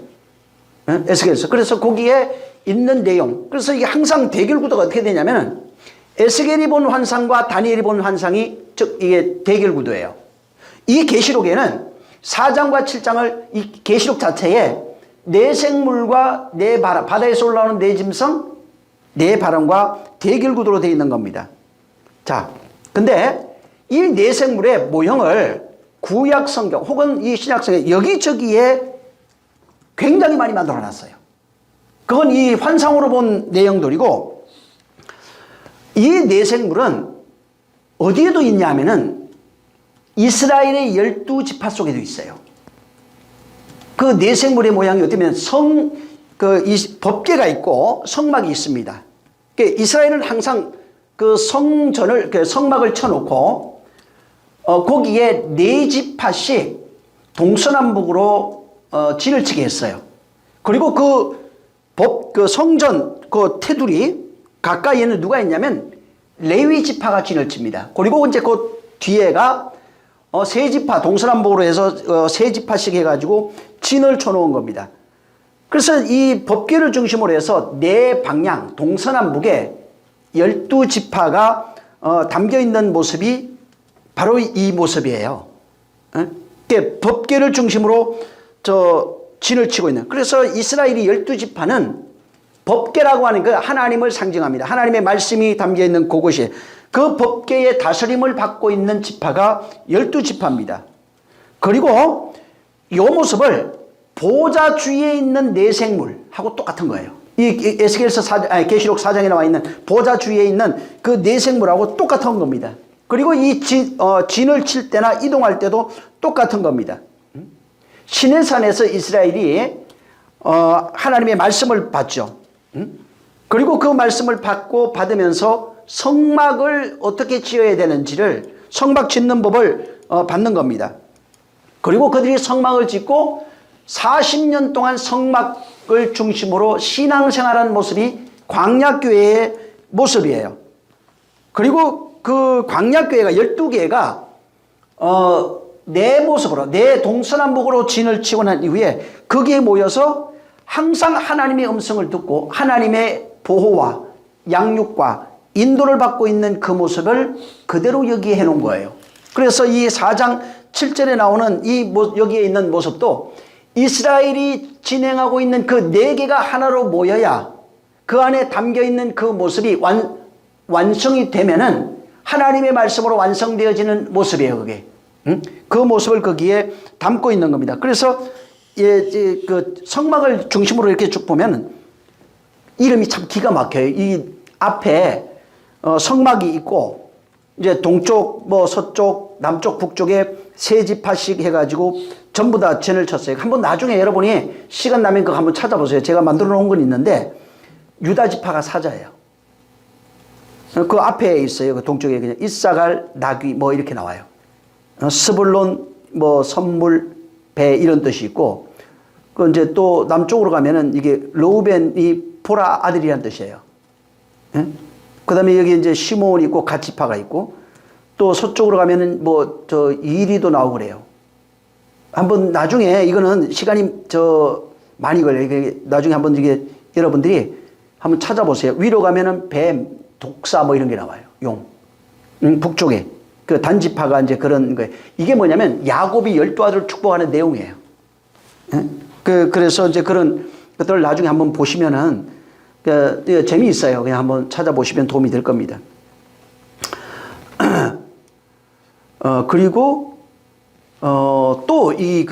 에스겔서. 그래서 거기에 있는 내용. 그래서 이게 항상 대결 구도가 어떻게 되냐면은 에스겔이 본 환상과 다니엘이 본 환상이 즉 이게 대결 구도예요. 이 계시록에는 4장과 7장을 이 계시록 자체에 내 생물과 내 바람, 바다에서 올라오는 내 짐승, 내 바람과 대결 구도로 되어 있는 겁니다. 자, 근데 이 내 생물의 모형을 구약 성경 혹은 이 신약 성경 여기저기에 굉장히 많이 만들어 놨어요. 그건 이 환상으로 본 내용들이고, 이 내 생물은 어디에도 있냐 하면은 이스라엘의 12지파 속에도 있어요. 그 내 생물의 모양이 어쩌면 법궤가 있고 성막이 있습니다. 이스라엘은 항상 그 성막을 쳐놓고, 거기에 4지파씩 동서남북으로 진을 치게 했어요. 그리고 그 성전 그 테두리 가까이에는 누가 있냐면 레위 지파가 진을 칩니다. 그리고 이제 그 뒤에가 세 지파 동서남북으로 해서 3지파씩 해가지고 진을 쳐놓은 겁니다. 그래서 이 법궤를 중심으로 해서 네 방향 동서남북에 12지파가 담겨 있는 모습이 바로 이 모습이에요. 법궤를 중심으로 진을 치고 있는. 그래서 이스라엘이 12지파는 법궤라고 하는 그 하나님을 상징합니다. 하나님의 말씀이 담겨 있는 그곳이 그 법궤의 다스림을 받고 있는 지파가 12지파입니다. 그리고 이 모습을 보좌 주위에 있는 내 생물하고 똑같은 거예요. 이 계시록 4장에 나와 있는 보좌 주위에 있는 그 내 생물하고 똑같은 겁니다. 그리고 이 진을 칠 때나 이동할 때도 똑같은 겁니다. 시내산에서 이스라엘이 하나님의 말씀을 받죠. 그리고 그 말씀을 받으면서 성막을 어떻게 지어야 되는지를 성막 짓는 법을 받는 겁니다. 그리고 그들이 성막을 짓고 40년 동안 성막을 중심으로 신앙생활한 모습이 광야교회의 모습이에요. 그리고 그 광야교회가 12개가 내 모습으로 내 동서남북으로 진을 치고 난 이후에 거기에 모여서 항상 하나님의 음성을 듣고 하나님의 보호와 양육과 인도를 받고 있는 그 모습을 그대로 여기에 해놓은 거예요. 그래서 이 4장 7절에 나오는 여기에 있는 모습도 이스라엘이 진행하고 있는 그 4개가 하나로 모여야 그 안에 담겨있는 그 모습이 완성이 되면은 하나님의 말씀으로 완성되어지는 모습이에요, 그게. 그 모습을 거기에 담고 있는 겁니다. 그래서 그 성막을 중심으로 이렇게 쭉 보면 이름이 참 기가 막혀요. 이 앞에 성막이 있고 이제 동쪽, 서쪽, 남쪽, 북쪽에 3지파씩 해가지고 전부 다 진을 쳤어요. 한번 나중에 여러분이 시간 나면 그거 한번 찾아보세요. 제가 만들어 놓은 건 있는데 유다 지파가 사자예요. 그 앞에 있어요. 그 동쪽에 그냥 이사갈, 나귀 이렇게 나와요. 스불론, 뭐 선물, 배 이런 뜻이 있고, 그 이제 또 남쪽으로 가면은 이게 르우벤이 보라 아들이라는 뜻이에요. 예? 그 다음에 여기 이제 시몬이 있고 갓지파가 있고, 또 서쪽으로 가면은 뭐 저 이리도 나오고 그래요. 한번 나중에 이거는 시간이 많이 걸려요. 이게 나중에 한번 이게 여러분들이 한번 찾아보세요. 위로 가면은 뱀, 독사 뭐 이런 게 나와요. 용. 북쪽에. 그 단지파가 이제 그런 거예요. 이게 뭐냐면 야곱이 12아들을 축복하는 내용이에요. 예? 그래서 이제 그런 것들을 나중에 한번 보시면은 재미있어요. 그냥 한번 찾아보시면 도움이 될 겁니다. 그리고 또 이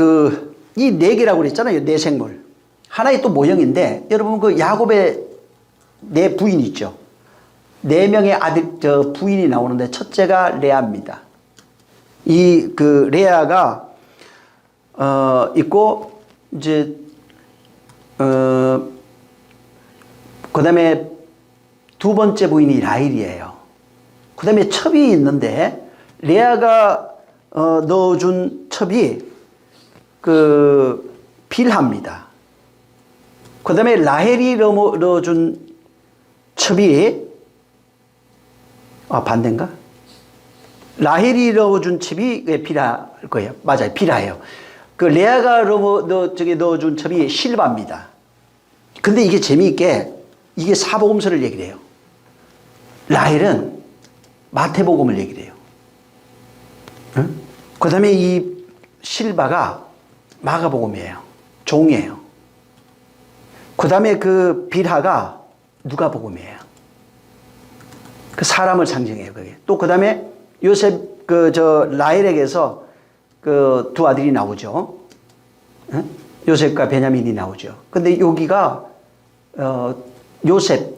네 개라고 그랬잖아요. 네 생물. 하나의 또 모형인데, 여러분 그 야곱의 네 부인이 있죠. 네 명의 아들, 부인이 나오는데 첫째가 레아입니다. 이 레아가 있고, 이제 그 다음에 두 번째 부인이 라헬이에요. 그 다음에 첩이 있는데, 레아가 넣어준 첩이 빌하입니다. 그 다음에 라헬이 넣어준 첩이 반대인가? 라헬이 넣어준 첩이 빌할 거예요. 맞아요. 빌하예요. 그 레아가 넣어준 첩이 실바입니다. 근데 이게 재미있게 이게 사복음서를 얘기를 해요. 라헬은 마태복음을 얘기를 해요. 응? 그 다음에 이 실바가 마가복음이에요. 종이에요. 그 다음에 빌하가 누가복음이에요. 그 사람을 상징해요, 그게. 또 그 다음에 요셉, 라헬에게서 두 아들이 나오죠. 응? 요셉과 베냐민이 나오죠. 근데 여기가, 요셉,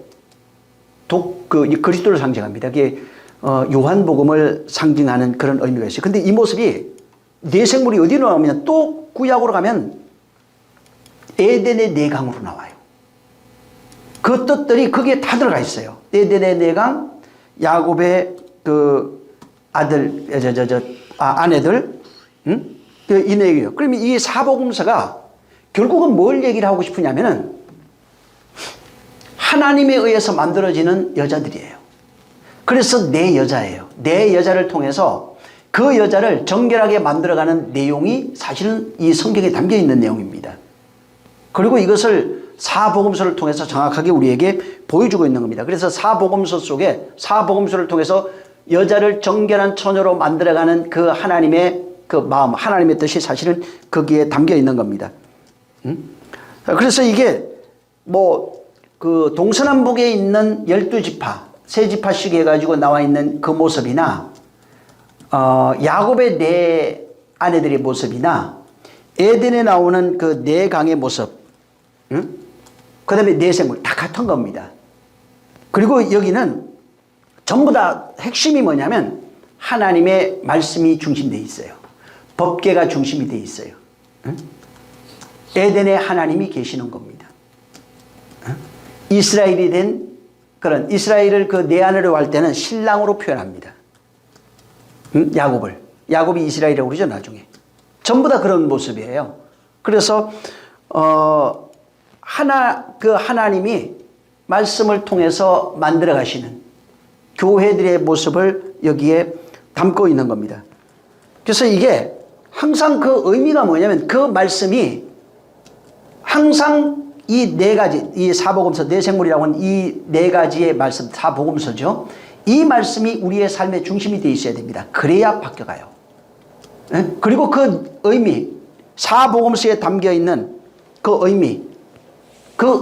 그리스도를 상징합니다. 그게, 요한복음을 상징하는 그런 의미가 있어요. 근데 이 모습이 네 생물이 어디로 나오면 또 구약으로 가면 에덴의 내강으로 나와요. 그 뜻들이 거기에 다 들어가 있어요. 에덴의 내강, 야곱의 아내들, 응? 이 내용이에요. 그러면 이 사복음서가 결국은 뭘 얘기를 하고 싶으냐면은 하나님에 의해서 만들어지는 여자들이에요. 그래서 내 여자예요. 내 여자를 통해서 그 여자를 정결하게 만들어가는 내용이 사실은 이 성경에 담겨 있는 내용입니다. 그리고 이것을 사복음서를 통해서 정확하게 우리에게 보여주고 있는 겁니다. 그래서 사복음서 속에 사복음서를 통해서 여자를 정결한 처녀로 만들어가는 그 하나님의 그 마음, 하나님의 뜻이 사실은 거기에 담겨 있는 겁니다. 그래서 이게 동서남북에 있는 12지파, 세 지파씩 해가지고 나와 있는 그 모습이나, 야곱의 네 아내들의 모습이나, 에덴에 나오는 그 네 강의 모습, 그 다음에 네 생물, 다 같은 겁니다. 그리고 여기는 전부 다 핵심이 뭐냐면, 하나님의 말씀이 중심되어 있어요. 법궤가 중심이 되어 있어요. 에덴에 하나님이 계시는 겁니다. 이스라엘이 된 그런 이스라엘을 내 아내로 할 때는 신랑으로 표현합니다. 야곱이 이스라엘이라고 그러죠, 나중에. 전부 다 그런 모습이에요. 그래서 하나님이 말씀을 통해서 만들어 가시는 교회들의 모습을 여기에 담고 있는 겁니다. 그래서 이게 항상 그 의미가 뭐냐면, 그 말씀이 항상 이 네 가지, 이 사복음서, 네 생물이라고 하는 이 네 가지의 말씀, 사복음서죠. 이 말씀이 우리의 삶의 중심이 되어 있어야 됩니다. 그래야 바뀌어가요. 그리고 그 의미, 사복음서에 담겨 있는 그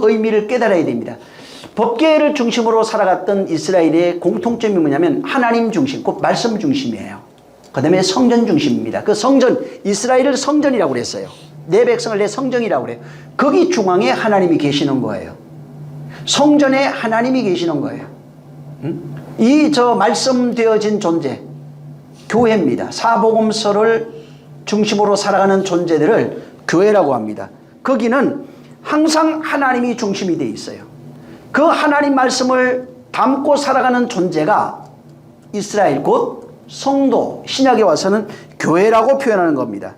의미를 깨달아야 됩니다. 법궤를 중심으로 살아갔던 이스라엘의 공통점이 뭐냐면 하나님 중심, 곧 말씀 중심이에요. 그 다음에 성전 중심입니다. 그 성전, 이스라엘을 성전이라고 그랬어요. 내 백성을 내 성전이라고 그래요. 거기 중앙에 하나님이 계시는 거예요. 성전에 하나님이 계시는 거예요. 이 말씀되어진 존재, 교회입니다. 사복음서를 중심으로 살아가는 존재들을 교회라고 합니다. 거기는 항상 하나님이 중심이 되어 있어요. 그 하나님 말씀을 담고 살아가는 존재가 이스라엘, 곧 성도, 신약에 와서는 교회라고 표현하는 겁니다.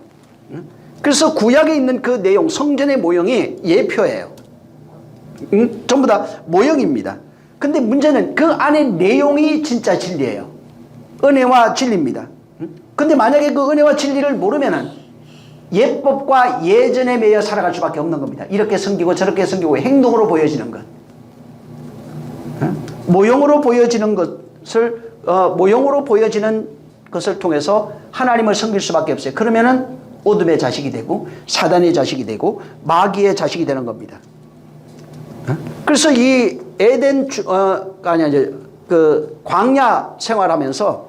그래서 구약에 있는 그 내용, 성전의 모형이 예표예요. 전부 다 모형입니다. 근데 문제는 그 안에 내용이 진짜 진리예요. 은혜와 진리입니다. 근데 만약에 그 은혜와 진리를 모르면은 예법과 예전에 매여 살아갈 수밖에 없는 겁니다. 이렇게 섬기고 저렇게 섬기고 행동으로 보여지는 것. 모형으로 보여지는 것을 모형으로 보여지는 것을 통해서 하나님을 섬길 수밖에 없어요. 그러면은 어둠의 자식이 되고 사단의 자식이 되고 마귀의 자식이 되는 겁니다. 그래서 이 에덴 그 광야 생활하면서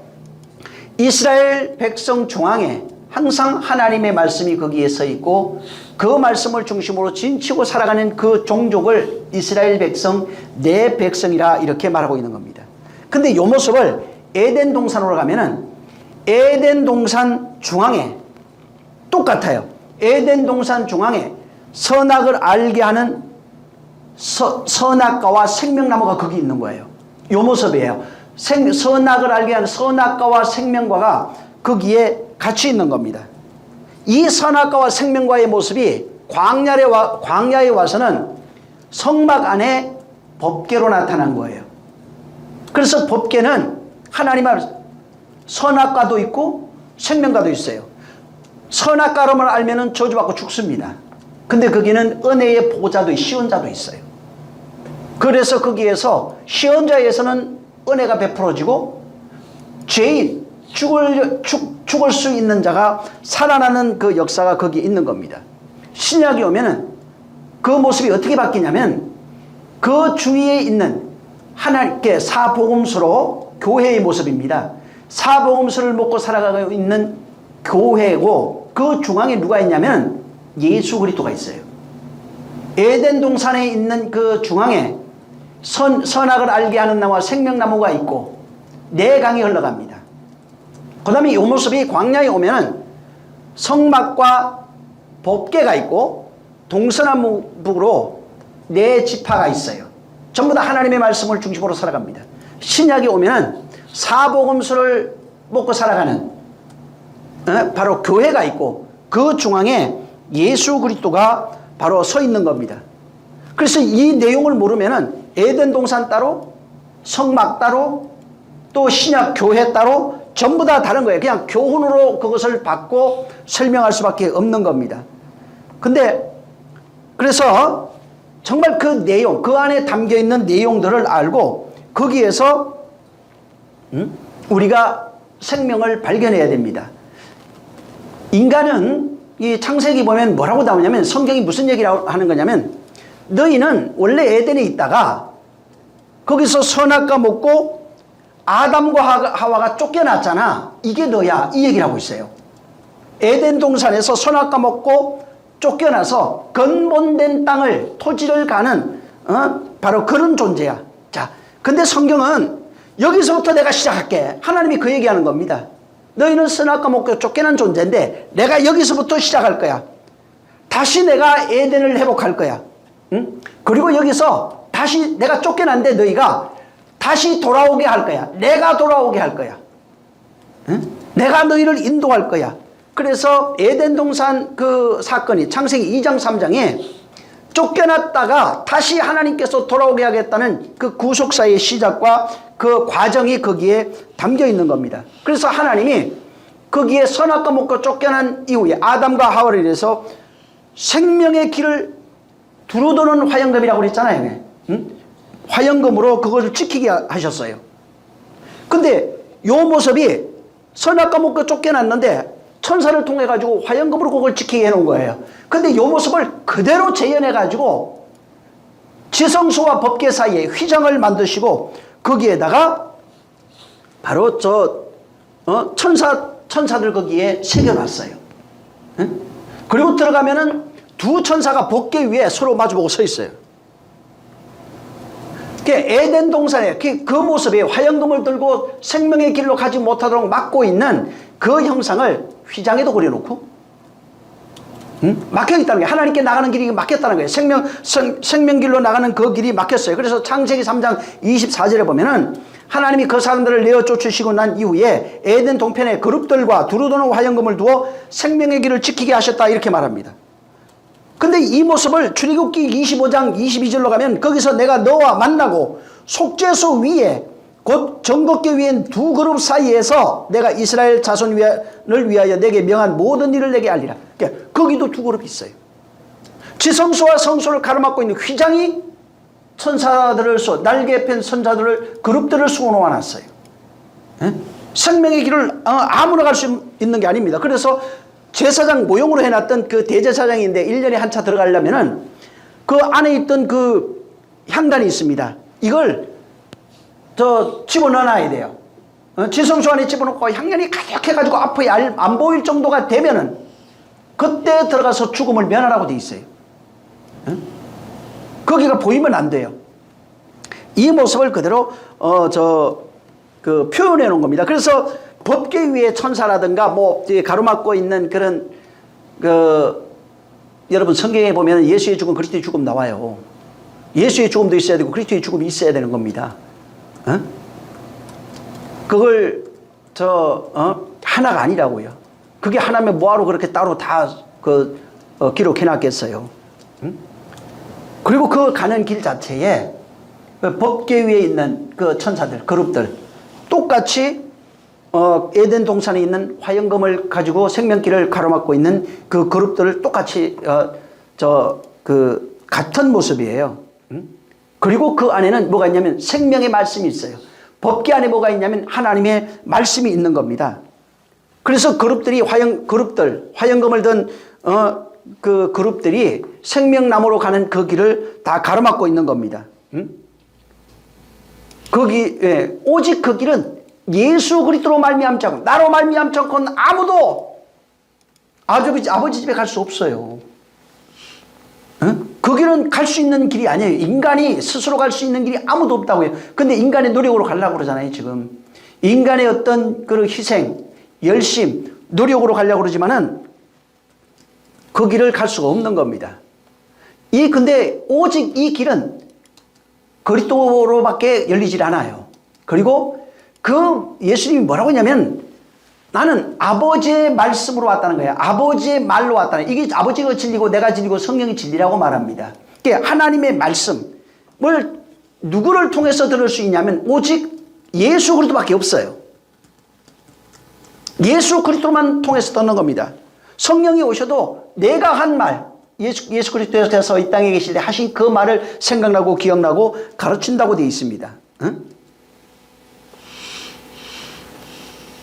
이스라엘 백성 중앙에 항상 하나님의 말씀이 거기에 서 있고 그 말씀을 중심으로 진치고 살아가는 그 종족을 이스라엘 백성, 내 백성이라 이렇게 말하고 있는 겁니다. 근데 이 모습을 에덴 동산으로 가면은 에덴 동산 중앙에 똑같아요. 에덴 동산 중앙에 선악을 알게 하는 선악과와 생명나무가 거기 있는 거예요. 이 모습이에요. 선악을 알게 하는 선악과와 생명과가 거기에 같이 있는 겁니다. 이 선악과와 생명과의 모습이 광야에 와서는 성막 안에 법궤로 나타난 거예요. 그래서 법궤는 하나님의 선악과도 있고 생명과도 있어요. 선악과로만 알면은 저주받고 죽습니다. 근데 거기는 은혜의 보좌도 시온자도 있어요. 그래서 거기에서 시온자에서는 은혜가 베풀어지고 죄인 죽을 수 있는 자가 살아나는 그 역사가 거기에 있는 겁니다. 신약이 오면은 그 모습이 어떻게 바뀌냐면 그 주위에 있는 하나님께 사복음서로 교회의 모습입니다. 사복음서를 먹고 살아가고 있는 교회고 그 중앙에 누가 있냐면 예수 그리스도가 있어요. 에덴 동산에 있는 그 중앙에 선악을 알게 하는 나무와 생명나무가 있고 네 강이 흘러갑니다. 그 다음에 이 모습이 광야에 오면은 성막과 법궤가 있고 동서남북으로 네 지파가 있어요. 전부 다 하나님의 말씀을 중심으로 살아갑니다. 신약에 오면은 사복음서를 먹고 살아가는 바로 교회가 있고 그 중앙에 예수 그리스도가 바로 서 있는 겁니다. 그래서 이 내용을 모르면은 에덴 동산 따로 성막 따로 또 신약 교회 따로 전부 다 다른 거예요. 그냥 교훈으로 그것을 받고 설명할 수밖에 없는 겁니다. 근데 그래서 정말 그 내용, 그 안에 담겨 있는 내용들을 알고 거기에서 우리가 생명을 발견해야 됩니다. 인간은 이 창세기 보면 뭐라고 나오냐면 성경이 무슨 얘기를 하는 거냐면 너희는 원래 에덴에 있다가 거기서 선악과 먹고 아담과 하와가 쫓겨났잖아. 이게 너야. 이 얘기를 하고 있어요. 에덴 동산에서 선악과 먹고 쫓겨나서 근본된 땅을 토지를 가는 바로 그런 존재야. 자, 근데 성경은 여기서부터 내가 시작할게. 하나님이 그 얘기하는 겁니다. 너희는 선악과 먹고 쫓겨난 존재인데 내가 여기서부터 시작할 거야. 다시 내가 에덴을 회복할 거야. 응? 그리고 여기서 다시 내가 쫓겨난데 너희가 다시 돌아오게 할 거야. 내가 돌아오게 할 거야. 응? 내가 너희를 인도할 거야. 그래서 에덴 동산 그 사건이 창세기 2장 3장에 쫓겨났다가 다시 하나님께서 돌아오게 하겠다는 그 구속사의 시작과 그 과정이 거기에 담겨 있는 겁니다. 그래서 하나님이 거기에 선악과 먹고 쫓겨난 이후에 아담과 하와를 위해서 생명의 길을 두루도는 화영금이라고 그랬잖아요. 응? 화영금으로 그것을 지키게 하셨어요. 근데 요 모습이 선악과 먹고 쫓겨났는데 천사를 통해 가지고 화영금으로 그걸 지키게 해놓은 거예요. 근데 요 모습을 그대로 재현해 가지고 지성소와 법궤 사이에 휘장을 만드시고 거기에다가 바로 천사들 거기에 새겨놨어요. 응? 그리고 들어가면은 두 천사가 법궤 위에 서로 마주보고 서 있어요. 에덴 동산에 그 모습에 화영금을 들고 생명의 길로 가지 못하도록 막고 있는 그 형상을 휘장에도 그려놓고 막혀 있다는 거예요. 하나님께 나가는 길이 막혔다는 거예요. 생명길로 나가는 그 길이 막혔어요. 그래서 창세기 3장 24절에 보면은 하나님이 그 사람들을 내어 쫓으시고 난 이후에 에덴 동편에 그룹들과 두루도는 화영금을 두어 생명의 길을 지키게 하셨다 이렇게 말합니다. 근데 이 모습을 출애굽기 25장 22절로 가면 거기서 내가 너와 만나고 속죄소 위에 곧 정곡계 위엔 두 그룹 사이에서 내가 이스라엘 자손을 위하여 내게 명한 모든 일을 내게 알리라. 그러니까 거기도 두 그룹이 있어요. 지성소와 성소를 가로막고 있는 휘장이 천사들을 날개 편 천사들을 그룹들을 수놓아 놨어요. 생명의 길을 아무나 갈 수 있는 게 아닙니다. 그래서 제사장 모형으로 해놨던 그 대제사장인데 1년에 한 차 들어가려면은 그 안에 있던 그 향단이 있습니다. 이걸 집어넣어놔야 돼요. 지성소 안에 집어넣고 향연이 가득해가지고 앞에 안 보일 정도가 되면은 그때 들어가서 죽음을 면하라고 돼 있어요. 거기가 보이면 안 돼요. 이 모습을 그대로 표현해 놓은 겁니다. 그래서 법궤 위에 천사라든가 가로막고 있는 그런 여러분 성경에 보면 예수의 죽음, 그리스도의 죽음 나와요. 예수의 죽음도 있어야 되고 그리스도의 죽음이 있어야 되는 겁니다. 그걸 하나가 아니라고요. 그게 하나면 뭐하러 그렇게 따로 다 기록해 놨겠어요. 그리고 그 가는 길 자체에 법궤 위에 있는 그 천사들, 그룹들 똑같이 에덴 동산에 있는 화영금을 가지고 생명길을 가로막고 있는 그 그룹들을 똑같이 같은 모습이에요. 그리고 그 안에는 뭐가 있냐면 생명의 말씀이 있어요. 법궤 안에 뭐가 있냐면 하나님의 말씀이 있는 겁니다. 그래서 그룹들이 화영금을 든 그 그룹들이 생명나무로 가는 그 길을 다 가로막고 있는 겁니다. 오직 그 길은 예수 그리스도로 말미암지 않고 나로 말미암지 않고는 아무도 아버지 집에 갈 수 없어요. 그 길은 갈 수 있는 길이 아니에요. 인간이 스스로 갈 수 있는 길이 아무도 없다고요. 근데 인간의 노력으로 가려고 그러잖아요, 지금. 인간의 어떤 그런 희생, 열심, 노력으로 가려고 그러지만은 그 길을 갈 수가 없는 겁니다. 근데 오직 이 길은 그리스도로밖에 열리질 않아요. 그리고 예수님이 뭐라고 했냐면 나는 아버지의 말씀으로 왔다는 거예요. 아버지의 말로 왔다는 거예요. 이게 아버지가 진리고 내가 진리고 성령이 진리라고 말합니다. 하나님의 말씀을 누구를 통해서 들을 수 있냐면 오직 예수 그리스도밖에 없어요. 예수 그리스도만 통해서 듣는 겁니다. 성령이 오셔도 내가 한 말, 예수 그리스도께서 이 땅에 계실 때 하신 그 말을 생각나고 기억나고 가르친다고 되어 있습니다.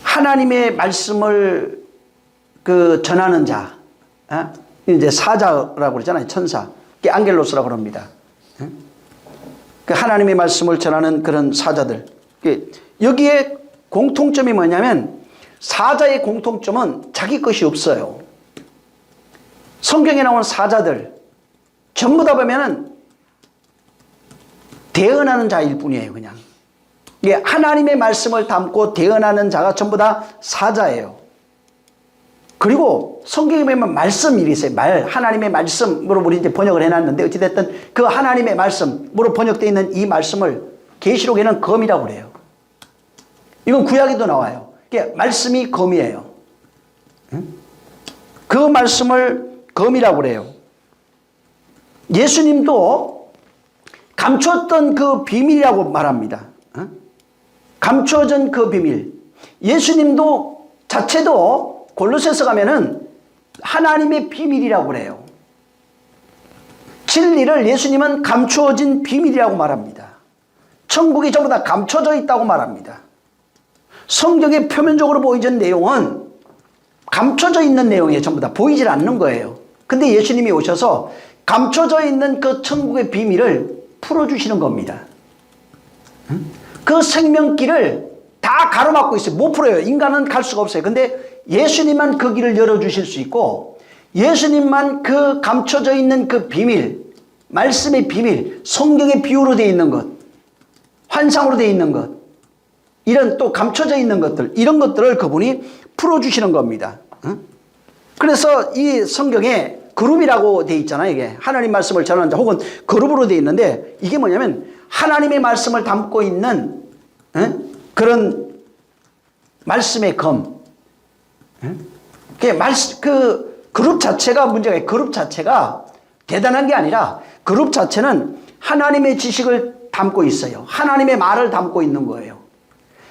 하나님의 말씀을 전하는 자, 이제 사자라고 그러잖아요. 천사. 그게 안겔로스라고 합니다. 하나님의 말씀을 전하는 그런 사자들. 여기에 공통점이 뭐냐면 사자의 공통점은 자기 것이 없어요. 성경에 나온 사자들 전부 다 보면은 대언하는 자일 뿐이에요. 그냥 하나님의 말씀을 담고 대언하는 자가 전부 다 사자예요. 그리고 성경에 보면 말씀이 있어요. 하나님의 말씀으로 우리 이제 번역을 해놨는데 어찌됐든 그 하나님의 말씀으로 번역되어 있는 이 말씀을 계시록에는 검이라고 그래요. 이건 구약에도 나와요. 말씀이 검이에요. 그 말씀을 검이라고 그래요. 예수님도 감췄던 그 비밀이라고 말합니다. 감춰진 그 비밀. 예수님도 자체도 골로새서 가면은 하나님의 비밀이라고 그래요. 진리를 예수님은 감추어진 비밀이라고 말합니다. 천국이 전부 다 감춰져 있다고 말합니다. 성경에 표면적으로 보이는 내용은 감춰져 있는 내용이에요. 전부 다 보이질 않는 거예요. 근데 예수님이 오셔서 감춰져 있는 그 천국의 비밀을 풀어주시는 겁니다. 그 생명길을 다 가로막고 있어요. 못 풀어요. 인간은 갈 수가 없어요. 근데 예수님만 그 길을 열어주실 수 있고 예수님만 그 감춰져 있는 그 비밀, 말씀의 비밀, 성경의 비유로 되어 있는 것, 환상으로 되어 있는 것, 이런 또 감춰져 있는 것들, 이런 것들을 그분이 풀어주시는 겁니다. 그래서 이 성경에 그룹이라고 돼 있잖아요. 이게 하나님 말씀을 전하는 자 혹은 그룹으로 돼 있는데 이게 뭐냐면 하나님의 말씀을 담고 있는 그런 말씀의 검. 그 그룹 자체가 문제가 있어요. 그룹 자체가 대단한 게 아니라 그룹 자체는 하나님의 지식을 담고 있어요. 하나님의 말을 담고 있는 거예요.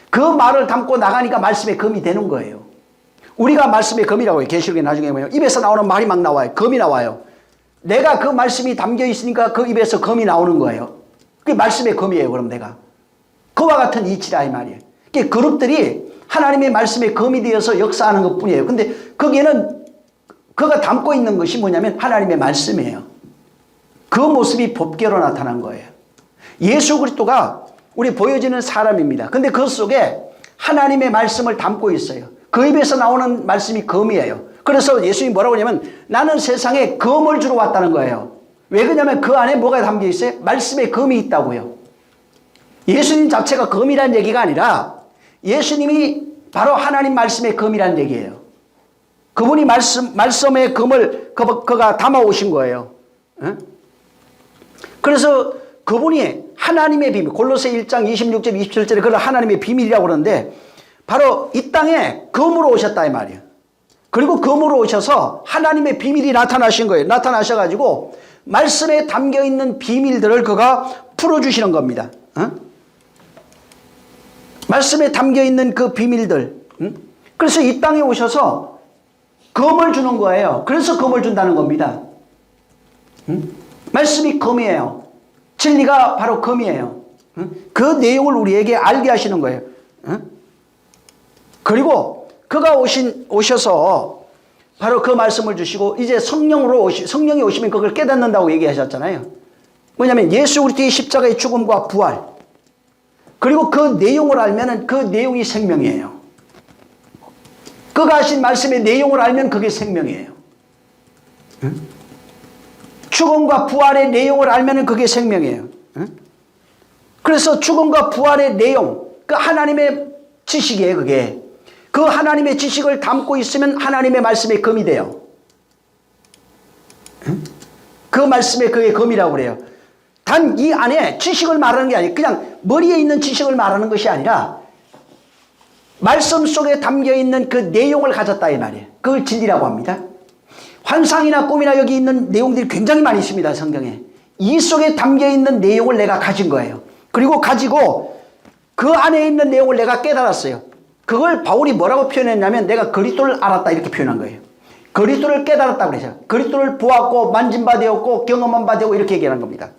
그 말을 담고 나가니까 말씀의 검이 되는 거예요. 우리가 말씀의 검이라고 해요. 계시록에 나중에 보면 입에서 나오는 말이 막 나와요. 검이 나와요. 내가 그 말씀이 담겨 있으니까 그 입에서 검이 나오는 거예요. 그게 말씀의 검이에요. 그럼 내가. 그와 같은 이치라 이 말이에요. 그룹들이 하나님의 말씀의 검이 되어서 역사하는 것뿐이에요. 근데 거기에는 그가 담고 있는 것이 뭐냐면 하나님의 말씀이에요. 그 모습이 법궤로 나타난 거예요. 예수 그리스도가 우리 보여지는 사람입니다. 근데 그 속에 하나님의 말씀을 담고 있어요. 그 입에서 나오는 말씀이 검이에요. 그래서 예수님이 뭐라고 하냐면 나는 세상에 검을 주러 왔다는 거예요. 왜 그러냐면 그 안에 뭐가 담겨 있어요? 말씀의 검이 있다고요. 예수님 자체가 검이라는 얘기가 아니라 예수님이 바로 하나님 말씀의 검이라는 얘기예요. 그분이 말씀의 검을 그가 담아오신 거예요. 그래서 그분이 하나님의 비밀, 골로새 1장 26절 27절에 그걸 하나님의 비밀이라고 그러는데 바로 이 땅에 검으로 오셨다 이 말이에요. 그리고 검으로 오셔서 하나님의 비밀이 나타나신 거예요. 나타나셔가지고 말씀에 담겨있는 비밀들을 그가 풀어주시는 겁니다. 말씀에 담겨있는 그 비밀들. 그래서 이 땅에 오셔서 검을 주는 거예요. 그래서 검을 준다는 겁니다. 말씀이 검이에요. 진리가 바로 검이에요. 그 내용을 우리에게 알게 하시는 거예요. 그리고 그가 오셔서 바로 그 말씀을 주시고 이제 성령이 오시면 그걸 깨닫는다고 얘기하셨잖아요. 뭐냐면 예수 그리스도의 십자가의 죽음과 부활. 그리고 그 내용을 알면은 그 내용이 생명이에요. 그가 하신 말씀의 내용을 알면 그게 생명이에요. 죽음과 부활의 내용을 알면 그게 생명이에요. 그래서 죽음과 부활의 내용, 그 하나님의 지식이에요. 그게. 그 하나님의 지식을 담고 있으면 하나님의 말씀의 검이 돼요. 그 말씀의 그게 검이라고 그래요. 단 이 안에 지식을 말하는 게 아니에요. 그냥 머리에 있는 지식을 말하는 것이 아니라 말씀 속에 담겨있는 그 내용을 가졌다 이 말이에요. 그걸 진리라고 합니다. 환상이나 꿈이나 여기 있는 내용들이 굉장히 많이 있습니다. 성경에. 이 속에 담겨있는 내용을 내가 가진 거예요. 그리고 가지고 그 안에 있는 내용을 내가 깨달았어요. 그걸 바울이 뭐라고 표현했냐면 내가 그리스도를 알았다 이렇게 표현한 거예요. 그리스도를 깨달았다고 그랬어요. 그리스도를 보았고 만진 바 되었고 경험한 바 되고 이렇게 얘기하는 겁니다.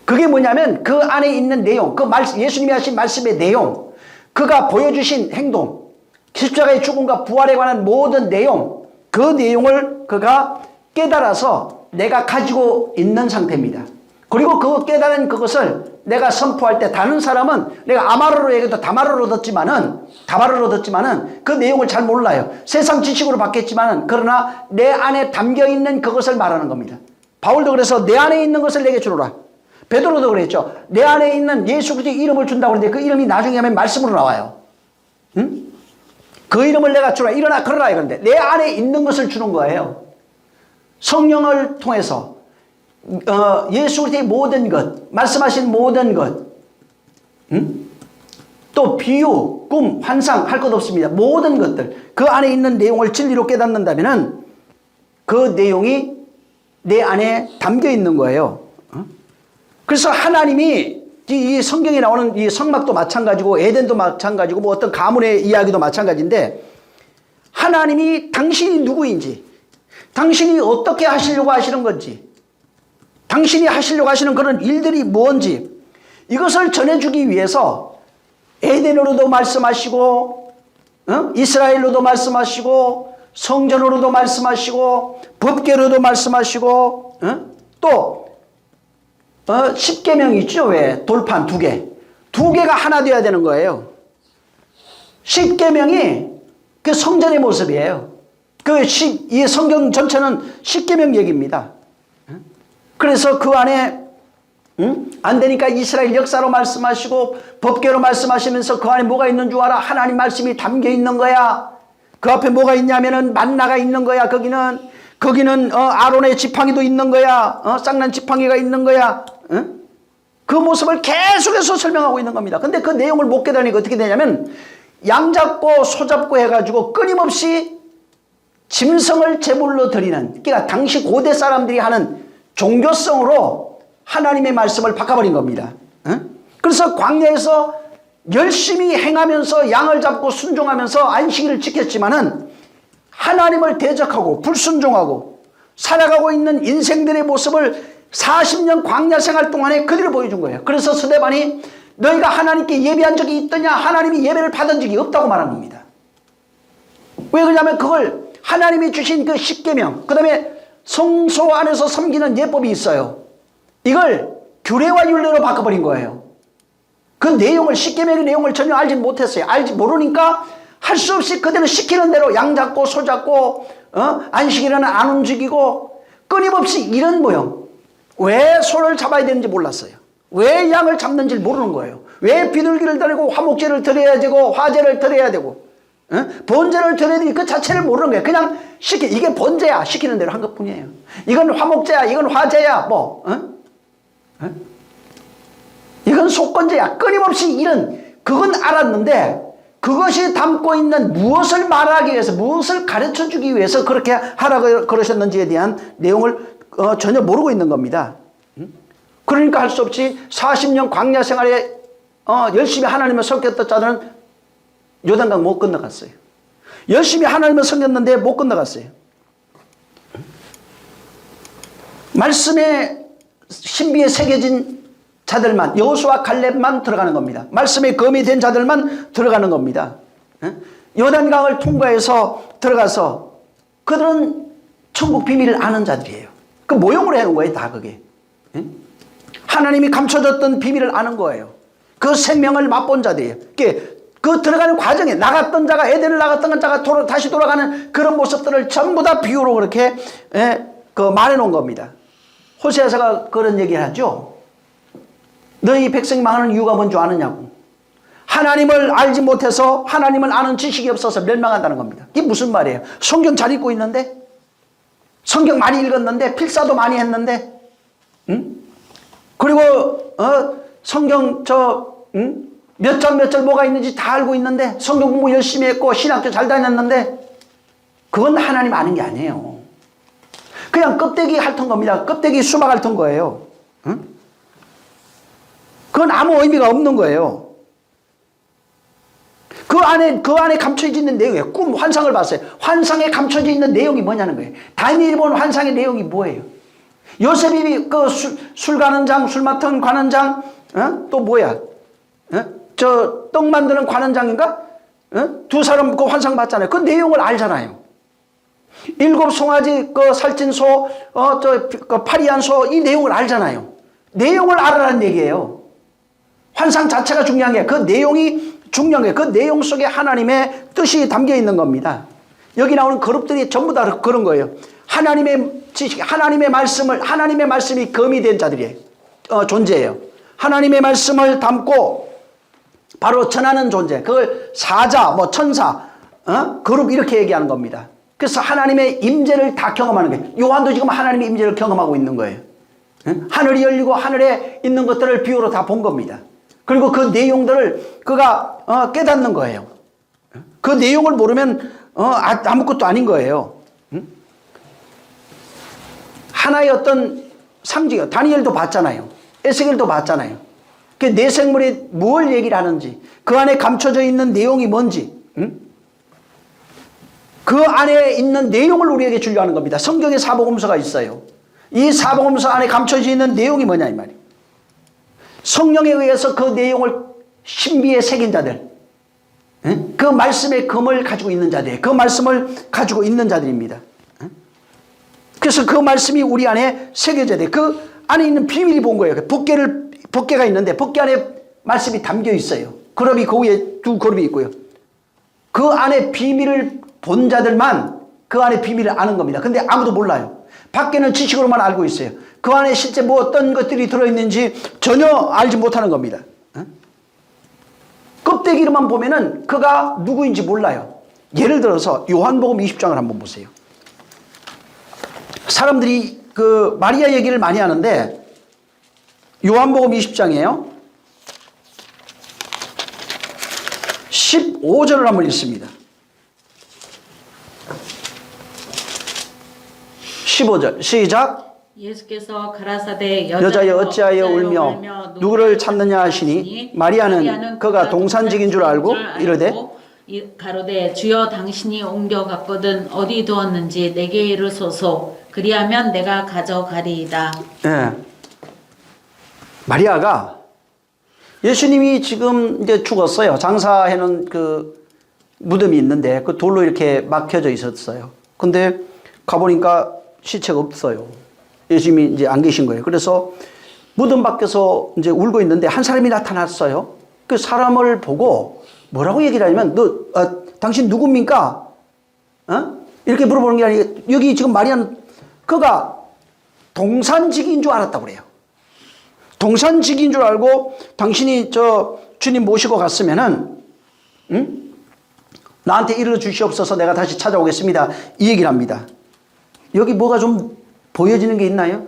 그게 뭐냐면 그 안에 있는 내용, 그 예수님이 하신 말씀의 내용, 그가 보여주신 행동, 십자가의 죽음과 부활에 관한 모든 내용, 그 내용을 그가 깨달아서 내가 가지고 있는 상태입니다. 그리고 그 깨달은 그것을 내가 선포할 때 다른 사람은 내가 아마르로 얘기해도 다마르로 듣지만은 그 내용을 잘 몰라요. 세상 지식으로 받겠지만은 그러나 내 안에 담겨있는 그것을 말하는 겁니다. 바울도 그래서 내 안에 있는 것을 내게 주노라. 베드로도 그랬죠. 내 안에 있는 예수 그리스도의 이름을 준다고 그러는데 그 이름이 나중에 하면 말씀으로 나와요. 응? 그 이름을 내가 주라. 일어나 걸어라 이건데 내 안에 있는 것을 주는 거예요. 성령을 통해서 예수 그리스도의 모든 것, 말씀하신 모든 것, 또 비유, 꿈, 환상 할 것 없습니다. 모든 것들 그 안에 있는 내용을 진리로 깨닫는다면은 그 내용이 내 안에 담겨 있는 거예요. 그래서 하나님이 이 성경에 나오는 이 성막도 마찬가지고 에덴도 마찬가지고 뭐 어떤 가문의 이야기도 마찬가지인데 하나님이 당신이 누구인지, 당신이 어떻게 하시려고 하시는 건지, 당신이 하시려고 하시는 그런 일들이 뭔지 이것을 전해주기 위해서 에덴으로도 말씀하시고 이스라엘로도 말씀하시고 성전으로도 말씀하시고 법궤로도 말씀하시고 또 십계명이 있죠. 왜? 돌판 두 개가 하나 되어야 되는 거예요. 십계명이 그 성전의 모습이에요. 이 성경 전체는 십계명 얘기입니다. 그래서 그 안에 안 되니까 이스라엘 역사로 말씀하시고 법궤로 말씀하시면서 그 안에 뭐가 있는 줄 알아? 하나님 말씀이 담겨 있는 거야. 그 앞에 뭐가 있냐면은 만나가 있는 거야. 거기는 거기는 아론의 지팡이도 있는 거야. 쌍난 지팡이가 있는 거야. 그 모습을 계속해서 설명하고 있는 겁니다. 근데 그 내용을 못 깨달으니까 어떻게 되냐면 양 잡고 소 잡고 해가지고 끊임없이 짐승을 제물로 드리는, 그러니까 당시 고대 사람들이 하는 종교성으로 하나님의 말씀을 바꿔버린 겁니다. 그래서 광야에서 열심히 행하면서 양을 잡고 순종하면서 안식일을 지켰지만은 하나님을 대적하고 불순종하고 살아가고 있는 인생들의 모습을 40년 광야 생활 동안에 그대로 보여준 거예요. 그래서 스데반이 너희가 하나님께 예배한 적이 있더냐? 하나님이 예배를 받은 적이 없다고 말한 겁니다. 왜 그러냐면 그걸 하나님이 주신 그 십계명, 그 다음에 성소 안에서 섬기는 예법이 있어요. 이걸 규례와 율례로 바꿔버린 거예요. 그 내용을, 십계명의 내용을 전혀 알지 못했어요. 알지 모르니까 할 수 없이 그대로 시키는 대로 양 잡고 소 잡고 안식일에는 안 움직이고 끊임없이 이런 모형. 왜 소를 잡아야 되는지 몰랐어요. 왜 양을 잡는지 모르는 거예요. 왜 비둘기를 드리고 화목제를 드려야 되고 화제를 드려야 되고 번제를 드려야 되니 그 자체를 모르는 거예요. 그냥 이게 번제야 시키는 대로 한 것뿐이에요. 이건 화목제야, 이건 화제야, 이건 속건제야. 끊임없이 그건 알았는데 그것이 담고 있는 무엇을 말하기 위해서, 무엇을 가르쳐 주기 위해서 그렇게 하라고 그러셨는지에 대한 내용을 전혀 모르고 있는 겁니다. 그러니까 할 수 없이 40년 광야 생활에 열심히 하나님을 섬겼던 자들은 요단강 못 건너갔어요. 열심히 하나님을 섬겼는데 못 건너갔어요. 말씀의 신비에 새겨진 자들만, 여호수아 갈렙만 들어가는 겁니다. 말씀에 검이 된 자들만 들어가는 겁니다. 요단강을 통과해서 들어가서 그들은 천국 비밀을 아는 자들이에요. 그 모형으로 해놓은 거예요, 다 그게. 하나님이 감춰줬던 비밀을 아는 거예요. 그 생명을 맛본 자들이에요. 그 들어가는 과정에 나갔던 자가, 에덴을 나갔던 자가 다시 돌아가는 그런 모습들을 전부 다 비유로 그렇게 말해놓은 겁니다. 호세아서가 그런 얘기를 하죠. 너희 백성이 망하는 이유가 뭔 줄 아느냐고. 하나님을 알지 못해서 하나님을 아는 지식이 없어서 멸망한다는 겁니다. 이게 무슨 말이에요? 성경 잘 읽고 있는데, 성경 많이 읽었는데, 필사도 많이 했는데, 그리고 성경 몇 장 몇 절 뭐가 있는지 다 알고 있는데, 성경 공부 열심히 했고 신학교 잘 다녔는데, 그건 하나님 아는 게 아니에요. 그냥 껍데기 핥은 겁니다. 껍데기 수박 핥은 거예요. 그건 아무 의미가 없는 거예요. 그 안에 감춰져 있는 내용이에요. 꿈, 환상을 봤어요. 환상에 감춰져 있는 내용이 뭐냐는 거예요. 다니엘이 본 환상의 내용이 뭐예요? 요셉이 술 가는 장, 술 맡은 관원장, 또 뭐야? 저 떡 만드는 관원장인가? 두 사람 그 환상 봤잖아요. 그 내용을 알잖아요. 7 송아지, 살찐 소, 파리한 소, 이 내용을 알잖아요. 내용을 알아라는 얘기예요. 환상 자체가 중요한 게, 그 내용이 중요한 게, 그 내용 속에 하나님의 뜻이 담겨 있는 겁니다. 여기 나오는 그룹들이 전부 다 그런 거예요. 하나님의 지식, 하나님의 말씀이 검이 된 자들이에요. 존재예요. 하나님의 말씀을 담고 바로 전하는 존재. 그걸 사자, 천사, 그룹 이렇게 얘기하는 겁니다. 그래서 하나님의 임재를 다 경험하는 거예요. 요한도 지금 하나님의 임재를 경험하고 있는 거예요. 하늘이 열리고 하늘에 있는 것들을 비유로 다 본 겁니다. 그리고 그 내용들을 그가 깨닫는 거예요. 그 내용을 모르면 아무것도 아닌 거예요. 하나의 어떤 상징이요. 다니엘도 봤잖아요. 에스겔도 봤잖아요. 그 내생물이 뭘 얘기를 하는지, 그 안에 감춰져 있는 내용이 뭔지, 그 안에 있는 내용을 우리에게 주려 하는 겁니다. 성경에 사복음서가 있어요. 이 사복음서 안에 감춰져 있는 내용이 뭐냐 이 말이에요. 성령에 의해서 그 내용을 신비에 새긴 자들, 그 말씀의 검을 가지고 있는 자들, 그 말씀을 가지고 있는 자들입니다. 그래서 그 말씀이 우리 안에 새겨져야 돼. 그 안에 있는 비밀이 본 거예요. 법궤가 있는데 법궤 안에 말씀이 담겨 있어요. 그룹이 그 위에 2 그룹이 있고요. 그 안에 비밀을 본 자들만 그 안에 비밀을 아는 겁니다. 근데 아무도 몰라요. 밖에는 지식으로만 알고 있어요. 그 안에 실제 뭐 어떤 것들이 들어있는지 전혀 알지 못하는 겁니다. 껍데기로만 보면은 그가 누구인지 몰라요. 예를 들어서 요한복음 20장을 한번 보세요. 사람들이 그 마리아 얘기를 많이 하는데 요한복음 20장이에요. 15절을 한번 읽습니다. 15절 시작. 예수께서 가라사대 여자여 어찌하여 울며 누구를 찾느냐 하시니 마리아는 그가 동산직인 줄 알고 이르되 가로되 주여 당신이 옮겨갔거든 어디 두었는지 내게 이르소서 그리하면 내가 가져가리이다. 예. 마리아가 예수님이 지금 이제 죽었어요. 장사해놓은 그 무덤이 있는데 그 돌로 이렇게 막혀져 있었어요. 근데 가보니까 시체가 없어요. 예수님이 이제 안 계신 거예요. 그래서 무덤 밖에서 이제 울고 있는데 한 사람이 나타났어요. 그 사람을 보고 뭐라고 얘기를 하냐면 당신 누굽니까? 이렇게 물어보는 게 아니라 여기 지금 마리아는 그가 동산직인 줄 알았다고 그래요. 동산직인 줄 알고 당신이 저 주님 모시고 갔으면은 나한테 이르러 주시옵소서 내가 다시 찾아오겠습니다. 이 얘기를 합니다. 여기 뭐가 좀 보여지는 게 있나요?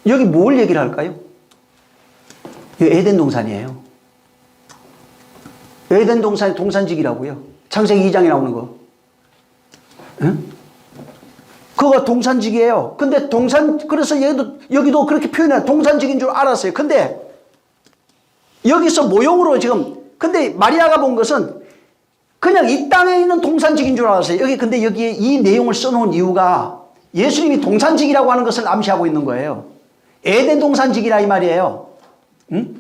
여기 뭘 얘기를 할까요? 여기 에덴 동산이에요. 에덴 동산이 동산직이라고요. 창세기 2장에 나오는 거. 응? 그거 동산직이에요. 근데 그래서 여기도 그렇게 표현해요. 동산직인 줄 알았어요. 근데 여기서 모형으로 근데 마리아가 본 것은 그냥 이 땅에 있는 동산직인 줄 알았어요. 근데 여기에 이 내용을 써놓은 이유가 예수님이 동산직이라고 하는 것을 암시하고 있는 거예요. 에덴 동산직이라 이 말이에요. 응?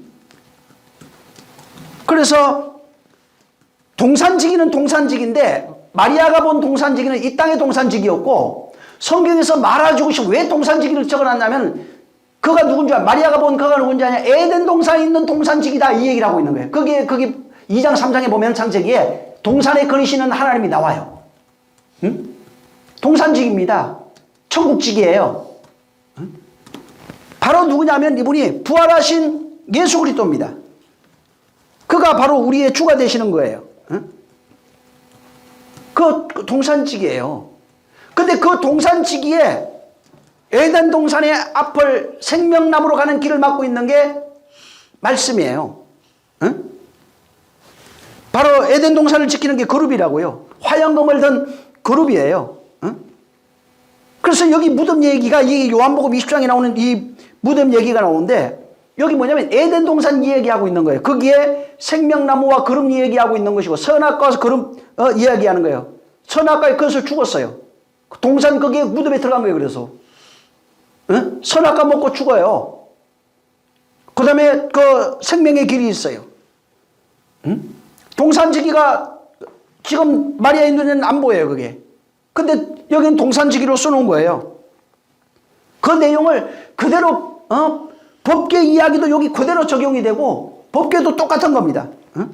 그래서 동산직이는 동산직인데 마리아가 본 동산직이는 이 땅의 동산직이었고 성경에서 말아주고 싶어 왜 동산직을 적어놨냐면 그가 누군지 마리아가 본 그가 누군지 아냐 에덴 동산에 있는 동산직이다 이 얘기를 하고 있는 거예요. 거기 2장 3장에 보면 창세기에 동산에 거니시는 하나님이 나와요. 응? 동산직입니다. 천국직이에요. 응? 바로 누구냐면 이분이 부활하신 예수 그리스도입니다. 그가 바로 우리의 주가 되시는 거예요. 응? 그 동산직이에요. 근데 그 동산지기에 에덴 동산의 앞을 생명나무로 가는 길을 막고 있는 게 말씀이에요. 응? 바로 에덴 동산을 지키는 게 그룹이라고요. 화영금을 든 그룹이에요. 응? 그래서 여기 무덤 얘기가 이 요한복음 20장에 나오는 이 무덤 얘기가 나오는데 여기 뭐냐면 에덴 동산 이야기하고 있는 거예요. 거기에 생명나무와 그룹 이야기하고 있는 것이고 선악과에서 그룹 이야기하는 거예요. 선악과에 그것을 죽었어요. 동산 거기에 무덤에 들어간 거예요. 그래서 응? 선악과 먹고 죽어요. 그 다음에 그 생명의 길이 있어요. 응? 동산지기가 지금 마리아의 눈에는 안 보여요. 그게. 근데 여기는 동산지기로 써놓은 거예요. 그 내용을 그대로 법계 이야기도 여기 그대로 적용이 되고 법계도 똑같은 겁니다. 응?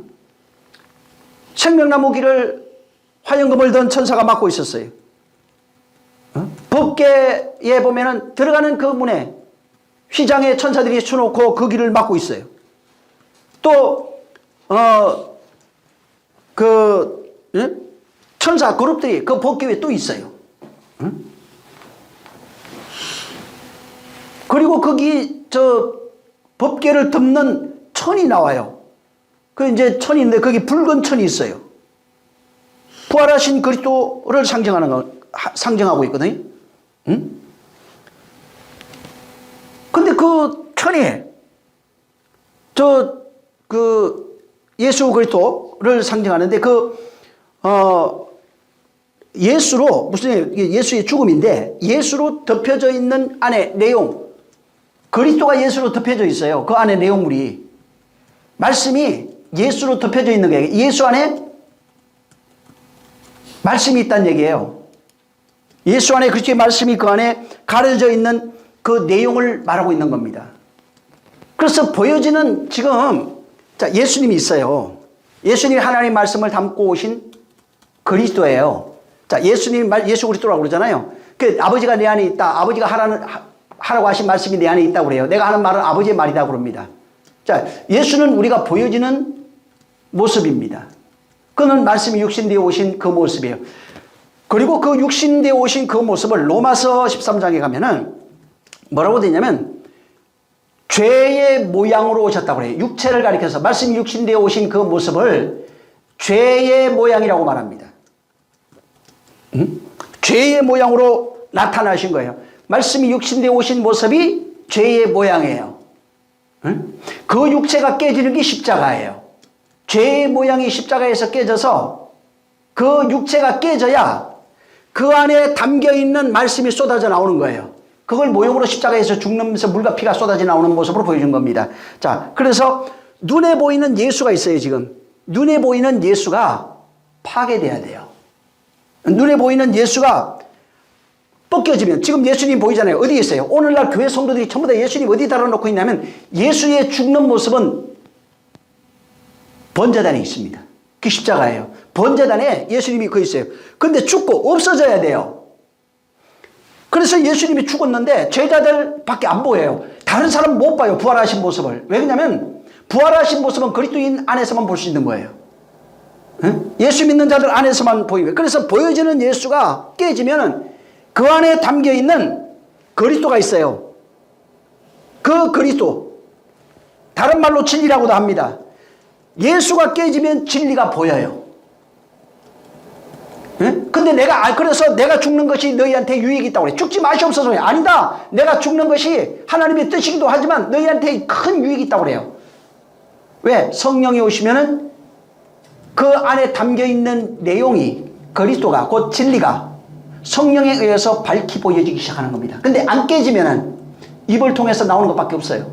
생명나무 길을 화영금을 든 천사가 막고 있었어요. 법계에 보면은 들어가는 그 문에 휘장에 천사들이 쳐놓고 그 길을 막고 있어요. 또 천사 그룹들이 그 법계 위에 또 있어요. 그리고 거기 법계를 덮는 천이 나와요. 그 이제 천인데 거기 붉은 천이 있어요. 부활하신 그리스도를 상징하고 있거든요. 응? 근데 그 천이 예수 그리스도를 상징하는데 예수로 무슨 예수의 죽음인데 예수로 덮여져 있는 안에 내용 그리스도가 예수로 덮여져 있어요. 그 안에 내용물이 말씀이 예수로 덮여져 있는 거예요. 예수 안에 말씀이 있다는 얘기예요. 예수 안에 그리스도의 말씀이 그 안에 가려져 있는 그 내용을 말하고 있는 겁니다. 그래서 보여지는 지금 예수님이 있어요. 예수님이 하나님의 말씀을 담고 오신 그리스도예요. 예수님이 예수 그리스도라고 그러잖아요. 그 아버지가 내 안에 있다. 아버지가 하라고 하신 말씀이 내 안에 있다고 그래요. 내가 하는 말은 아버지의 말이다 그럽니다. 예수는 우리가 보여지는 모습입니다. 그는 말씀이 육신되어 오신 그 모습이에요. 그리고 그 육신되어 오신 그 모습을 로마서 13장에 가면은 뭐라고 되냐면 죄의 모양으로 오셨다고 그래요. 육체를 가리켜서 말씀이 육신되어 오신 그 모습을 죄의 모양이라고 말합니다. 죄의 모양으로 나타나신 거예요. 말씀이 육신되어 오신 모습이 죄의 모양이에요. 그 육체가 깨지는 게 십자가예요. 죄의 모양이 십자가에서 깨져서 그 육체가 깨져야 그 안에 담겨있는 말씀이 쏟아져 나오는 거예요. 그걸 모형으로 십자가에서 죽으면서 물과 피가 쏟아져 나오는 모습으로 보여준 겁니다. 자, 그래서 눈에 보이는 예수가 있어요, 지금. 눈에 보이는 예수가 파괴돼야 돼요. 눈에 보이는 예수가 벗겨지면, 지금 예수님 보이잖아요. 어디 있어요? 오늘날 교회 성도들이 전부 다 예수님 어디 달아놓고 있냐면 예수의 죽는 모습은 번제단에 있습니다. 그 십자가예요. 번제단에 예수님이 그 있어요. 그런데 죽고 없어져야 돼요. 그래서 예수님이 죽었는데 제자들 밖에 안 보여요. 다른 사람 못 봐요. 부활하신 모습을. 왜 그러냐면 부활하신 모습은 그리스도인 안에서만 볼 수 있는 거예요. 예수 믿는 자들 안에서만 보이고, 그래서 보여지는 예수가 깨지면 그 안에 담겨있는 그리스도가 있어요. 그 그리스도, 다른 말로 진리라고도 합니다. 예수가 깨지면 진리가 보여요. 근데 그래서 내가 죽는 것이 너희한테 유익이 있다고 그래. 죽지 마시옵소서. 아니다. 내가 죽는 것이 하나님의 뜻이기도 하지만 너희한테 큰 유익이 있다고 그래요. 왜? 성령이 오시면은 그 안에 담겨있는 내용이, 그리스도가, 곧 진리가 성령에 의해서 밝히 보여지기 시작하는 겁니다. 근데 안 깨지면은 입을 통해서 나오는 것밖에 없어요.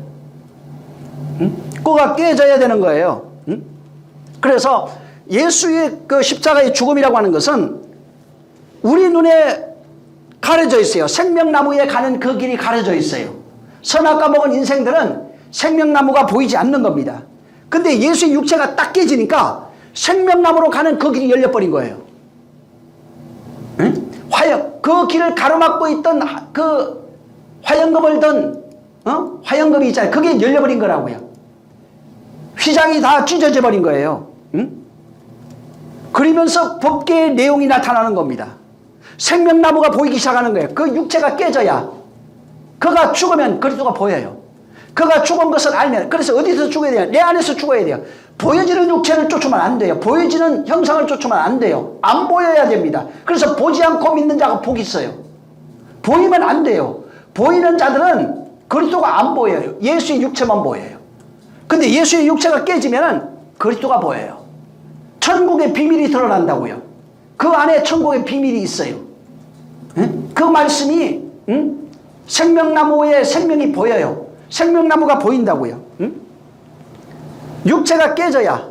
그거가 깨져야 되는 거예요. 그래서 예수의 그 십자가의 죽음이라고 하는 것은 우리 눈에 가려져 있어요. 생명나무에 가는 그 길이 가려져 있어요. 선악과 먹은 인생들은 생명나무가 보이지 않는 겁니다. 근데 예수의 육체가 딱 깨지니까 생명나무로 가는 그 길이 열려버린 거예요. 그 길을 가로막고 있던 그 화영금을 든 화영금이 있잖아요. 그게 열려버린 거라고요. 휘장이 다 찢어져 버린 거예요. 그러면서 법계의 내용이 나타나는 겁니다. 생명나무가 보이기 시작하는 거예요. 그 육체가 깨져야, 그가 죽으면 그리스도가 보여요. 그가 죽은 것을 알면, 그래서 어디서 죽어야 돼요? 내 안에서 죽어야 돼요. 보여지는 육체를 쫓으면 안 돼요. 보여지는 형상을 쫓으면 안 돼요. 안 보여야 됩니다. 그래서 보지 않고 믿는 자가 복이 있어요. 보이면 안 돼요. 보이는 자들은 그리스도가 안 보여요. 예수의 육체만 보여요. 근데 예수의 육체가 깨지면 그리스도가 보여요. 천국의 비밀이 드러난다고요. 그 안에 천국의 비밀이 있어요. 그 말씀이 생명나무에 생명이 보여요. 생명나무가 보인다고요. 육체가 깨져야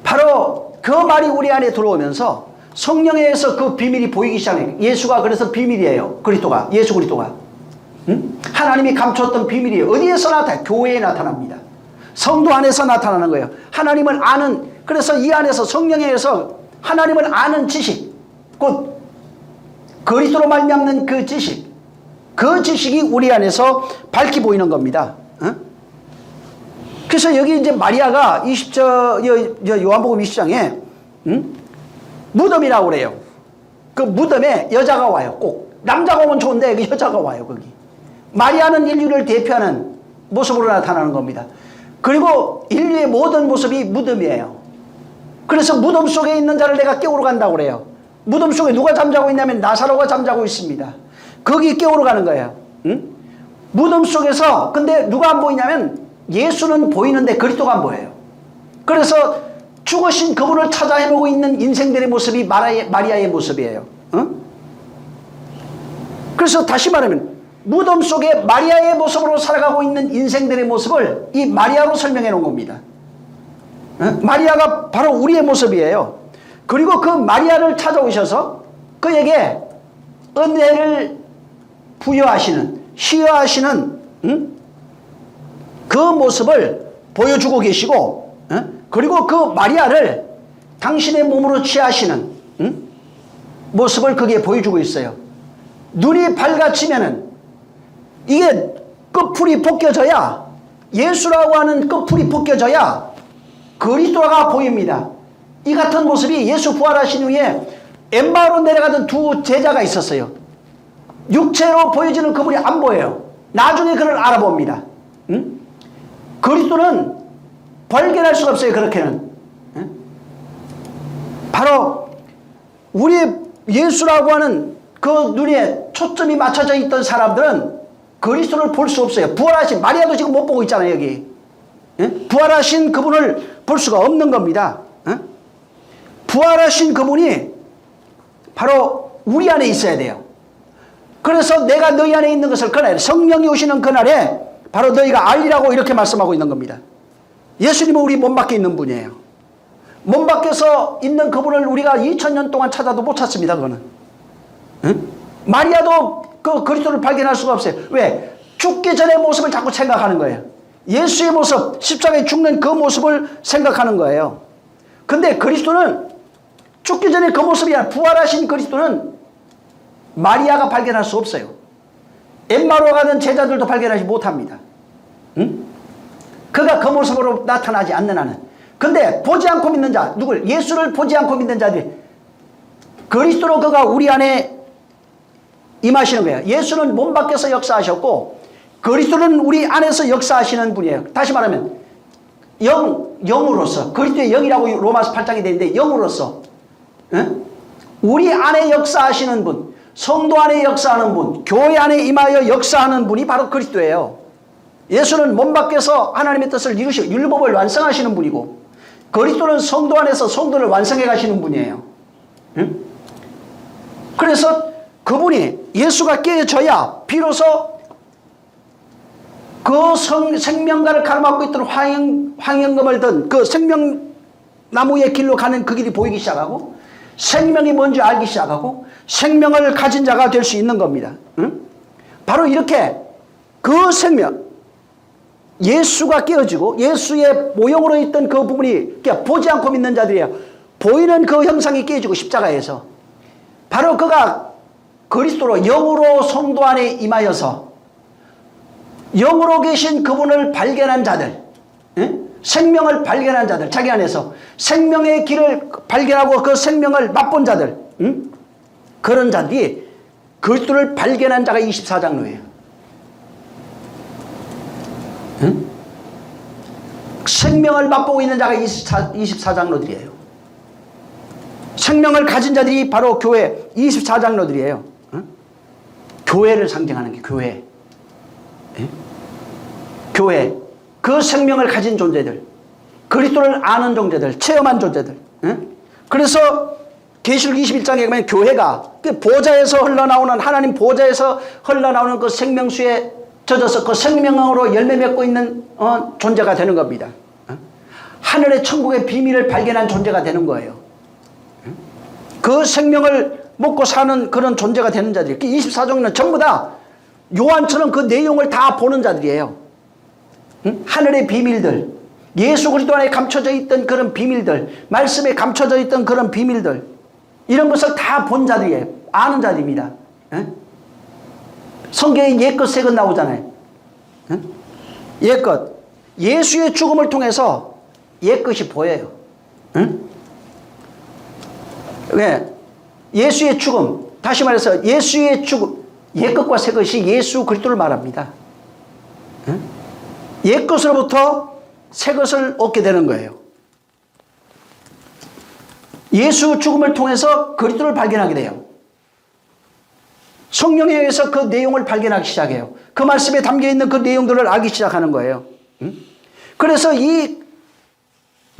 바로 그 말이 우리 안에 들어오면서 성령에 의해서 그 비밀이 보이기 시작해요. 예수가 그래서 비밀이에요. 그리스도가, 예수 그리스도가. 하나님이 감췄던 비밀이에요. 어디에서 나타나요? 교회에 나타납니다. 성도 안에서 나타나는 거예요. 하나님을 아는, 그래서 이 안에서 성령에 의해서 하나님을 아는 지식, 곧 그리스도로 말미암는 그 지식, 그 지식이 우리 안에서 밝히 보이는 겁니다. 그래서 여기 이제 마리아가 요한복음 20장에 무덤이라고 그래요. 그 무덤에 여자가 와요. 꼭 남자가 오면 좋은데 여기 여자가 와요. 거기 마리아는 인류를 대표하는 모습으로 나타나는 겁니다. 그리고 인류의 모든 모습이 무덤이에요. 그래서 무덤 속에 있는 자를 내가 깨우러 간다고 그래요. 무덤 속에 누가 잠자고 있냐면 나사로가 잠자고 있습니다. 거기 깨우러 가는 거예요. 무덤 속에서, 근데 누가 안 보이냐면 예수는 보이는데 그리스도가 안 보여요. 그래서 죽으신 그분을 찾아 헤매고 있는 인생들의 모습이 마리아의 모습이에요. 그래서 다시 말하면 무덤 속에 마리아의 모습으로 살아가고 있는 인생들의 모습을 이 마리아로 설명해 놓은 겁니다. 마리아가 바로 우리의 모습이에요. 그리고 그 마리아를 찾아오셔서 그에게 은혜를 부여하시는, 시여하시는 그 모습을 보여주고 계시고, 그리고 그 마리아를 당신의 몸으로 취하시는 모습을 그게 보여주고 있어요. 눈이 밝아지면은 이게 끝풀이 벗겨져야, 예수라고 하는 끝풀이 벗겨져야 그리스도가 보입니다. 이 같은 모습이 예수 부활하신 후에 엠마오로 내려가던 두 제자가 있었어요. 육체로 보여지는 그분이 안 보여요. 나중에 그를 알아봅니다. 응? 그리스도는 발견할 수가 없어요. 그렇게는. 응? 바로 우리 예수라고 하는 그 눈에 초점이 맞춰져 있던 사람들은 그리스도를 볼 수 없어요. 부활하신 마리아도 지금 못 보고 있잖아요. 여기. 응? 부활하신 그분을 볼 수가 없는 겁니다. 응? 부활하신 그분이 바로 우리 안에 있어야 돼요. 그래서 내가 너희 안에 있는 것을 그날 성령이 오시는 그날에 바로 너희가 알리라고 이렇게 말씀하고 있는 겁니다. 예수님은 우리 몸 밖에 있는 분이에요. 몸 밖에서 있는 그분을 우리가 2000년 동안 찾아도 못 찾습니다. 그거는. 응? 마리아도 그 그리스도를 발견할 수가 없어요. 왜? 죽기 전의 모습을 자꾸 생각하는 거예요. 예수의 모습, 십자가에 죽는 그 모습을 생각하는 거예요. 근데 그리스도는 죽기 전에 그 모습이 아니라 부활하신 그리스도는 마리아가 발견할 수 없어요. 엠마오로 가던 제자들도 발견하지 못합니다. 응? 그가 그 모습으로 나타나지 않는 한은. 근데 보지 않고 믿는 자, 누굴? 예수를 보지 않고 믿는 자들이 그리스도로 그가 우리 안에 임하시는 거예요. 예수는 몸 밖에서 역사하셨고 그리스도는 우리 안에서 역사하시는 분이에요. 다시 말하면 영으로서, 그리스도의 영이라고 로마서 8장에 되어 있는데 영으로서 응? 우리 안에 역사하시는 분, 성도 안에 역사하는 분, 교회 안에 임하여 역사하는 분이 바로 그리스도예요. 예수는 몸 밖에서 하나님의 뜻을 이루시고 율법을 완성하시는 분이고 그리스도는 성도 안에서 성도를 완성해 가시는 분이에요. 응? 그래서 그분이 예수가 깨어져야 비로소 그 생명가를 가로막고 있던 황영금을 든 그 생명나무의 길로 가는 그 길이 보이기 시작하고 생명이 뭔지 알기 시작하고 생명을 가진 자가 될 수 있는 겁니다. 응? 바로 이렇게 그 생명, 예수가 깨어지고 예수의 모형으로 있던 그 부분이 보지 않고 믿는 자들이에요. 보이는 그 형상이 깨어지고 십자가에서 바로 그가 그리스도로 영으로 성도 안에 임하여서 영으로 계신 그분을 발견한 자들, 응? 생명을 발견한 자들, 자기 안에서 생명의 길을 발견하고 그 생명을 맛본 자들, 응? 그런 자들이 그리스도를 발견한 자가 24장로예요. 응? 생명을 맛보고 있는 자가 24장로들이에요. 생명을 가진 자들이 바로 교회 24장로들이에요. 응? 교회를 상징하는 게 교회. 응? 교회. 그 생명을 가진 존재들. 그리스도를 아는 존재들. 체험한 존재들. 응? 그래서 계시록 21장에 보면 교회가 그 보좌에서 흘러나오는 하나님 보좌에서 흘러나오는 그 생명수에 젖어서 그 생명으로 열매 맺고 있는 존재가 되는 겁니다. 하늘의 천국의 비밀을 발견한 존재가 되는 거예요. 그 생명을 먹고 사는 그런 존재가 되는 자들이 24종은 전부 다 요한처럼 그 내용을 다 보는 자들이에요. 하늘의 비밀들, 예수 그리스도 안에 감춰져 있던 그런 비밀들, 말씀에 감춰져 있던 그런 비밀들, 이런 것을 다 본 자들이에요. 아는 자들입니다. 성경에 옛것 새것 나오잖아요. 옛것. 예수의 죽음을 통해서 옛것이 보여요. 왜? 예수의 죽음. 다시 말해서 예수의 죽음. 옛것과 새것이 예수 그리스도를 말합니다. 옛것으로부터 새것을 얻게 되는 거예요. 예수 죽음을 통해서 그리스도를 발견하게 돼요. 성령에 의해서 그 내용을 발견하기 시작해요. 그 말씀에 담겨있는 그 내용들을 알기 시작하는 거예요. 그래서 이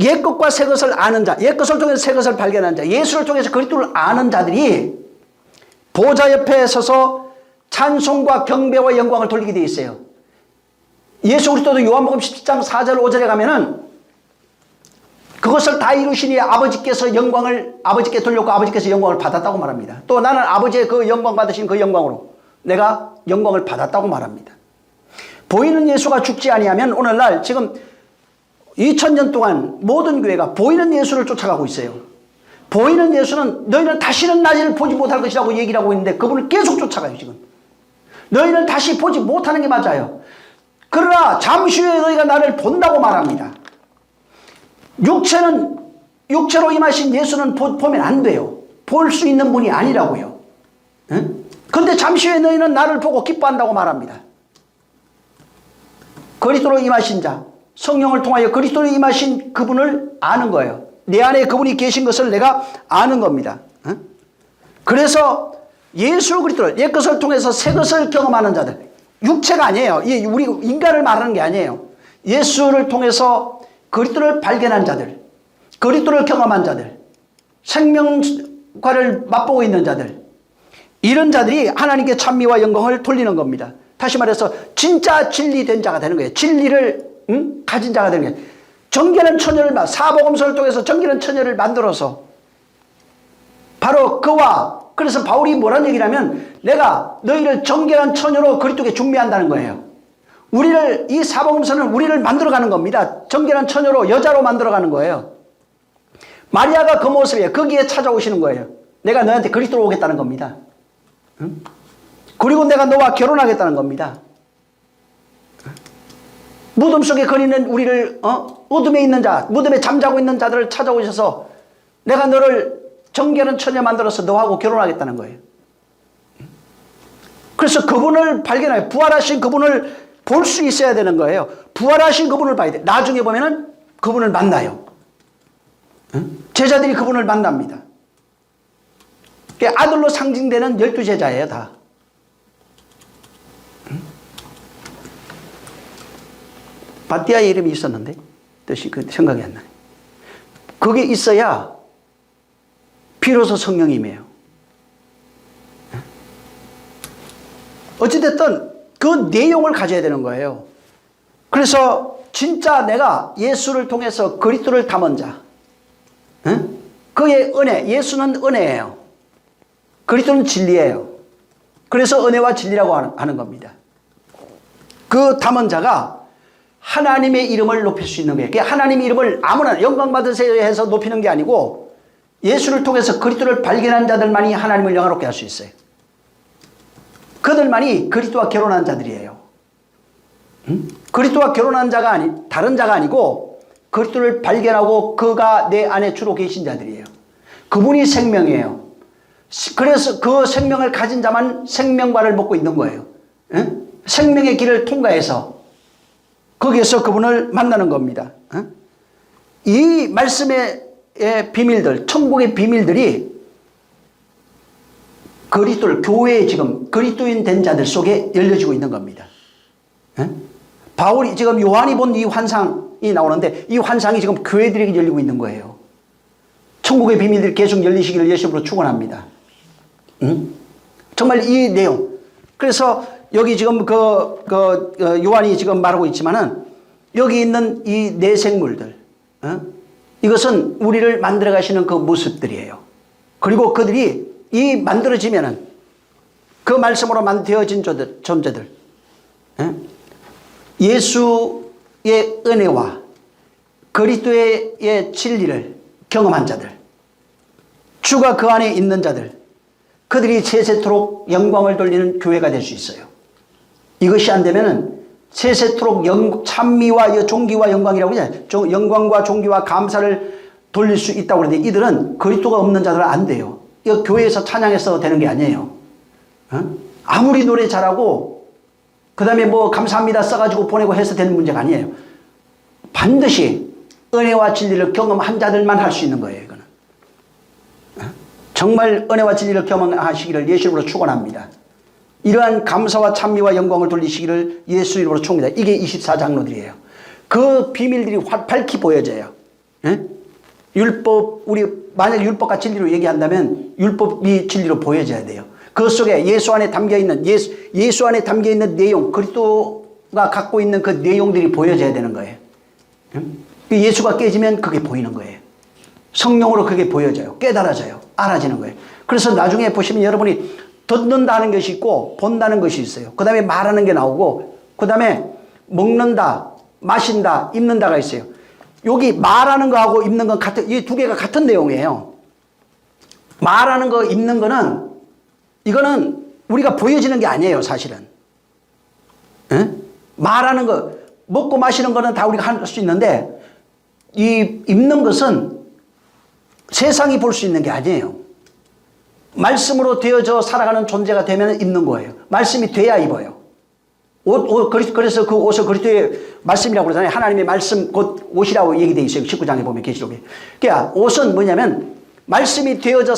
옛것과 새것을 아는 자, 옛것을 통해서 새것을 발견한 자, 예수를 통해서 그리스도를 아는 자들이 보좌 옆에 서서 찬송과 경배와 영광을 돌리게 되어 있어요. 예수 그리스도도 요한복음 17장 4절 5절에 가면은 그것을 다 이루시니 아버지께서 영광을 아버지께 돌렸고 아버지께서 영광을 받았다고 말합니다. 또 나는 아버지의 그 영광 받으신 그 영광으로 내가 영광을 받았다고 말합니다. 보이는 예수가 죽지 아니하면 오늘날 지금 2000년 동안 모든 교회가 보이는 예수를 쫓아가고 있어요. 보이는 예수는 너희는 다시는 나를 보지 못할 것이라고 얘기를 하고 있는데 그분을 계속 쫓아가요. 지금 너희는 다시 보지 못하는 게 맞아요. 그러나 잠시 후에 너희가 나를 본다고 말합니다. 육체로 임하신 예수는 보면 안 돼요. 볼 수 있는 분이 아니라고요. 그런데 잠시 후에 너희는 나를 보고 기뻐한다고 말합니다. 그리스도로 임하신 자, 성령을 통하여 그리스도로 임하신 그분을 아는 거예요. 내 안에 그분이 계신 것을 내가 아는 겁니다. 그래서 예수 그리스도를 옛 것을 통해서 새 것을 경험하는 자들, 육체가 아니에요. 우리 인간을 말하는 게 아니에요. 예수를 통해서 그리스도를 발견한 자들, 그리스도를 경험한 자들, 생명과를 맛보고 있는 자들, 이런 자들이 하나님께 찬미와 영광을 돌리는 겁니다. 다시 말해서 진짜 진리된 자가 되는 거예요. 진리를 가진 자가 되는 거예요. 정결한 처녀를 사복음서를 통해서 정결한 처녀를 만들어서 바로 그래서 바울이 뭐라는 얘기냐면 내가 너희를 정결한 처녀로 그리스도께 준비한다는 거예요. 이 사복음서는 우리를 만들어가는 겁니다. 정결한 처녀로 여자로 만들어가는 거예요. 마리아가 그 모습이에요. 거기에 찾아오시는 거예요. 내가 너한테 그리스도로 오겠다는 겁니다. 그리고 내가 너와 결혼하겠다는 겁니다. 무덤 속에 거리는 우리를 어둠에 있는 자, 무덤에 잠자고 있는 자들을 찾아오셔서 내가 너를 정결한 처녀 만들어서 너하고 결혼하겠다는 거예요. 그래서 그분을 발견해요. 부활하신 그분을 볼 수 있어야 되는 거예요. 부활하신 그분을 봐야 돼. 나중에 보면은 그분을 만나요. 제자들이 그분을 만납니다. 아들로 상징되는 12제자예요, 다. 바띠아의 이름이 있었는데 뜻이 생각이 안 나요. 그게 있어야 비로소 성령임이에요. 어찌됐든 그 내용을 가져야 되는 거예요. 그래서 진짜 내가 예수를 통해서 그리스도를 담은 자, 그의 은혜, 예수는 은혜예요. 그리스도는 진리예요. 그래서 은혜와 진리라고 하는 겁니다. 그 담은 자가 하나님의 이름을 높일 수 있는 거예요. 하나님의 이름을 아무나 영광 받으세요 해서 높이는 게 아니고 예수를 통해서 그리스도를 발견한 자들만이 하나님을 영화롭게 할 수 있어요. 그들만이 그리스도와 결혼한 자들이에요. 그리스도와 결혼한 자가 다른 자가 아니고 그리스도를 발견하고 그가 내 안에 주로 계신 자들이에요. 그분이 생명이에요. 그래서 그 생명을 가진 자만 생명과를 먹고 있는 거예요. 생명의 길을 통과해서 거기에서 그분을 만나는 겁니다. 이 말씀의 비밀들, 천국의 비밀들이 그리스도를 교회에 지금 그리스도인 된 자들 속에 열려지고 있는 겁니다. 바울이 지금 요한이 본 이 환상이 나오는데 이 환상이 지금 교회들에게 열리고 있는 거예요. 천국의 비밀들이 계속 열리시기를 예수님으로 축원합니다. 정말 이 내용. 그래서 여기 지금 요한이 지금 말하고 있지만은 여기 있는 이 내생물들, 이것은 우리를 만들어 가시는 그 모습들이에요. 그리고 그들이 이 만들어지면은 그 말씀으로 되어진 존재들, 예수의 은혜와 그리스도의 진리를 경험한 자들, 주가 그 안에 있는 자들, 그들이 세세토록 영광을 돌리는 교회가 될 수 있어요. 이것이 안 되면은 세세토록 찬미와 존귀와 영광이라고 하잖아요. 영광과 존귀와 감사를 돌릴 수 있다고 그러는데 이들은 그리스도가 없는 자들은 안 돼요. 이거 교회에서 찬양해서 되는 게 아니에요. 아무리 노래 잘하고 그 다음에 뭐 감사합니다 써가지고 보내고 해서 되는 문제가 아니에요. 반드시 은혜와 진리를 경험한 자들만 할 수 있는 거예요. 이거는 정말 은혜와 진리를 경험하시기를 예수 이름으로 축원합니다. 이러한 감사와 찬미와 영광을 돌리시기를 예수 이름으로 축원합니다. 이게 24장로들이에요. 그 비밀들이 밝히 보여져요. 율법, 우리 만약 율법과 진리로 얘기한다면 율법이 진리로 보여져야 돼요. 그 속에 예수 안에 담겨있는 예수 안에 담겨있는 내용, 그리스도가 갖고 있는 그 내용들이 보여져야 되는 거예요. 예수가 깨지면 그게 보이는 거예요. 성령으로 그게 보여져요. 깨달아져요. 알아지는 거예요. 그래서 나중에 보시면 여러분이 듣는다는 것이 있고 본다는 것이 있어요. 그 다음에 말하는 게 나오고 그 다음에 먹는다, 마신다, 입는다가 있어요. 여기 말하는 거하고 입는 건 같은, 이 두 개가 같은 내용이에요. 말하는 거, 입는 거는 이거는 우리가 보여지는 게 아니에요, 사실은. 말하는 거, 먹고 마시는 거는 다 우리가 할 수 있는데 이 입는 것은 세상이 볼 수 있는 게 아니에요. 말씀으로 되어져 살아가는 존재가 되면 입는 거예요. 말씀이 돼야 입어요. 그래서 그 옷을 그리스도의 말씀이라고 그러잖아요. 하나님의 말씀 곧 옷이라고 얘기되어 있어요. 19장에 보면 계시록에. 그러니까 옷은 뭐냐면 말씀이 되어져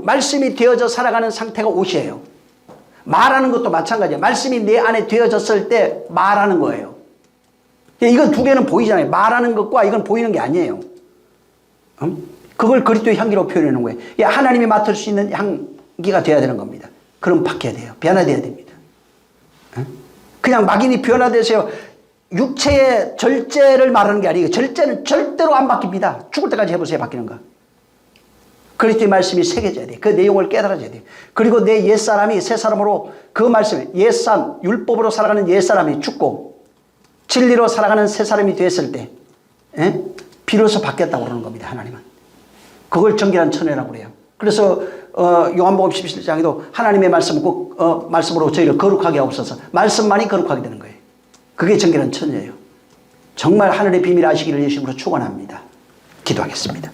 말씀이 되어져 살아가는 상태가 옷이에요. 말하는 것도 마찬가지예요. 말씀이 내 안에 되어졌을 때 말하는 거예요. 이건 두 개는 보이잖아요. 말하는 것과 이건 보이는 게 아니에요. 그걸 그리스도의 향기로 표현하는 거예요. 하나님이 맡을 수 있는 향기가 되어야 되는 겁니다. 그럼 바뀌어야 돼요. 변화되어야 됩니다. 그냥 막연히 변화돼서요. 육체의 절제를 말하는 게 아니에요. 절제는 절대로 안 바뀝니다. 죽을 때까지 해보세요. 바뀌는 거. 그리스도의 말씀이 새겨져야 돼요. 그 내용을 깨달아져야 돼요. 그리고 내 옛사람이 새 사람으로 그 말씀에 옛사람, 율법으로 살아가는 옛사람이 죽고 진리로 살아가는 새 사람이 됐을 때 비로소 바뀌었다고 그러는 겁니다. 하나님은. 그걸 정결한 천회라고 그래요. 그래서 요한복음 17장에도 하나님의 말씀은 꼭 말씀으로 저희를 거룩하게 하옵소서. 말씀만이 거룩하게 되는 거예요. 그게 정결한 천회예요. 정말 하늘의 비밀 아시기를 예수님으로 축원합니다. 기도하겠습니다.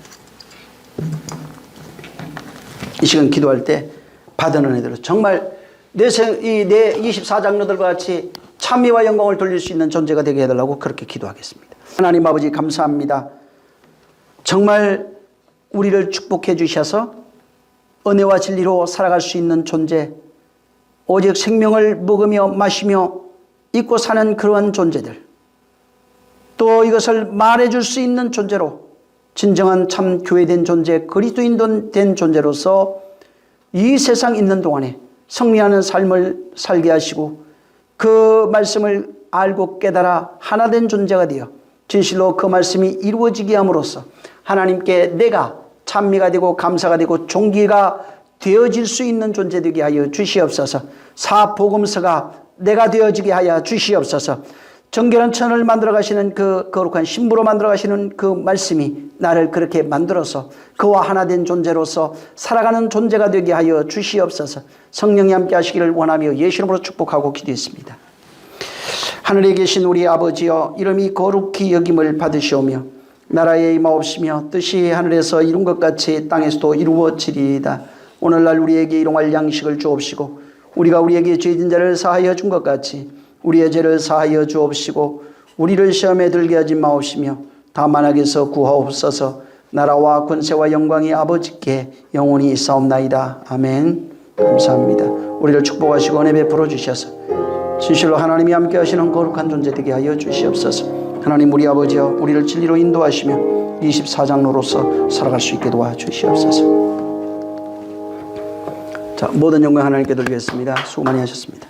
이 시간 기도할 때 받은 은혜대로 정말 내 24장로들과 같이 찬미와 영광을 돌릴 수 있는 존재가 되게 해달라고 그렇게 기도하겠습니다. 하나님 아버지 감사합니다. 정말 우리를 축복해 주셔서 은혜와 진리로 살아갈 수 있는 존재, 오직 생명을 먹으며 마시며 잊고 사는 그러한 존재들, 또 이것을 말해줄 수 있는 존재로 진정한 참 교회된 존재, 그리스도인 된 존재로서 이 세상 있는 동안에 승리하는 삶을 살게 하시고 그 말씀을 알고 깨달아 하나된 존재가 되어 진실로 그 말씀이 이루어지게 함으로써 하나님께 내가 찬미가 되고 감사가 되고 존귀가 되어질 수 있는 존재 되게 하여 주시옵소서. 사복음서가 내가 되어지게 하여 주시옵소서. 정결한 천을 만들어 가시는 그 거룩한 신부로 만들어 가시는 그 말씀이 나를 그렇게 만들어서 그와 하나 된 존재로서 살아가는 존재가 되게 하여 주시옵소서. 성령이 함께 하시기를 원하며 예수님으로 축복하고 기도했습니다. 하늘에 계신 우리 아버지여, 이름이 거룩히 여김을 받으시오며 나라에 임하옵시며 뜻이 하늘에서 이룬 것 같이 땅에서도 이루어지리이다. 오늘날 우리에게 일용할 양식을 주옵시고 우리가 우리에게 죄진 자를 사하여 준 것 같이 우리의 죄를 사하여 주옵시고 우리를 시험에 들게 하지 마옵시며 다만 악에서 구하옵소서. 나라와 권세와 영광이 아버지께 영원히 있사옵나이다. 아멘. 감사합니다. 우리를 축복하시고 은혜 베풀어 주셔서 진실로 하나님이 함께 하시는 거룩한 존재 되게 하여 주시옵소서. 하나님 우리 아버지여, 우리를 진리로 인도하시며 24장로로서 살아갈 수 있게 도와주시옵소서. 자, 모든 영광 하나님께 돌리겠습니다. 수고 많이 하셨습니다.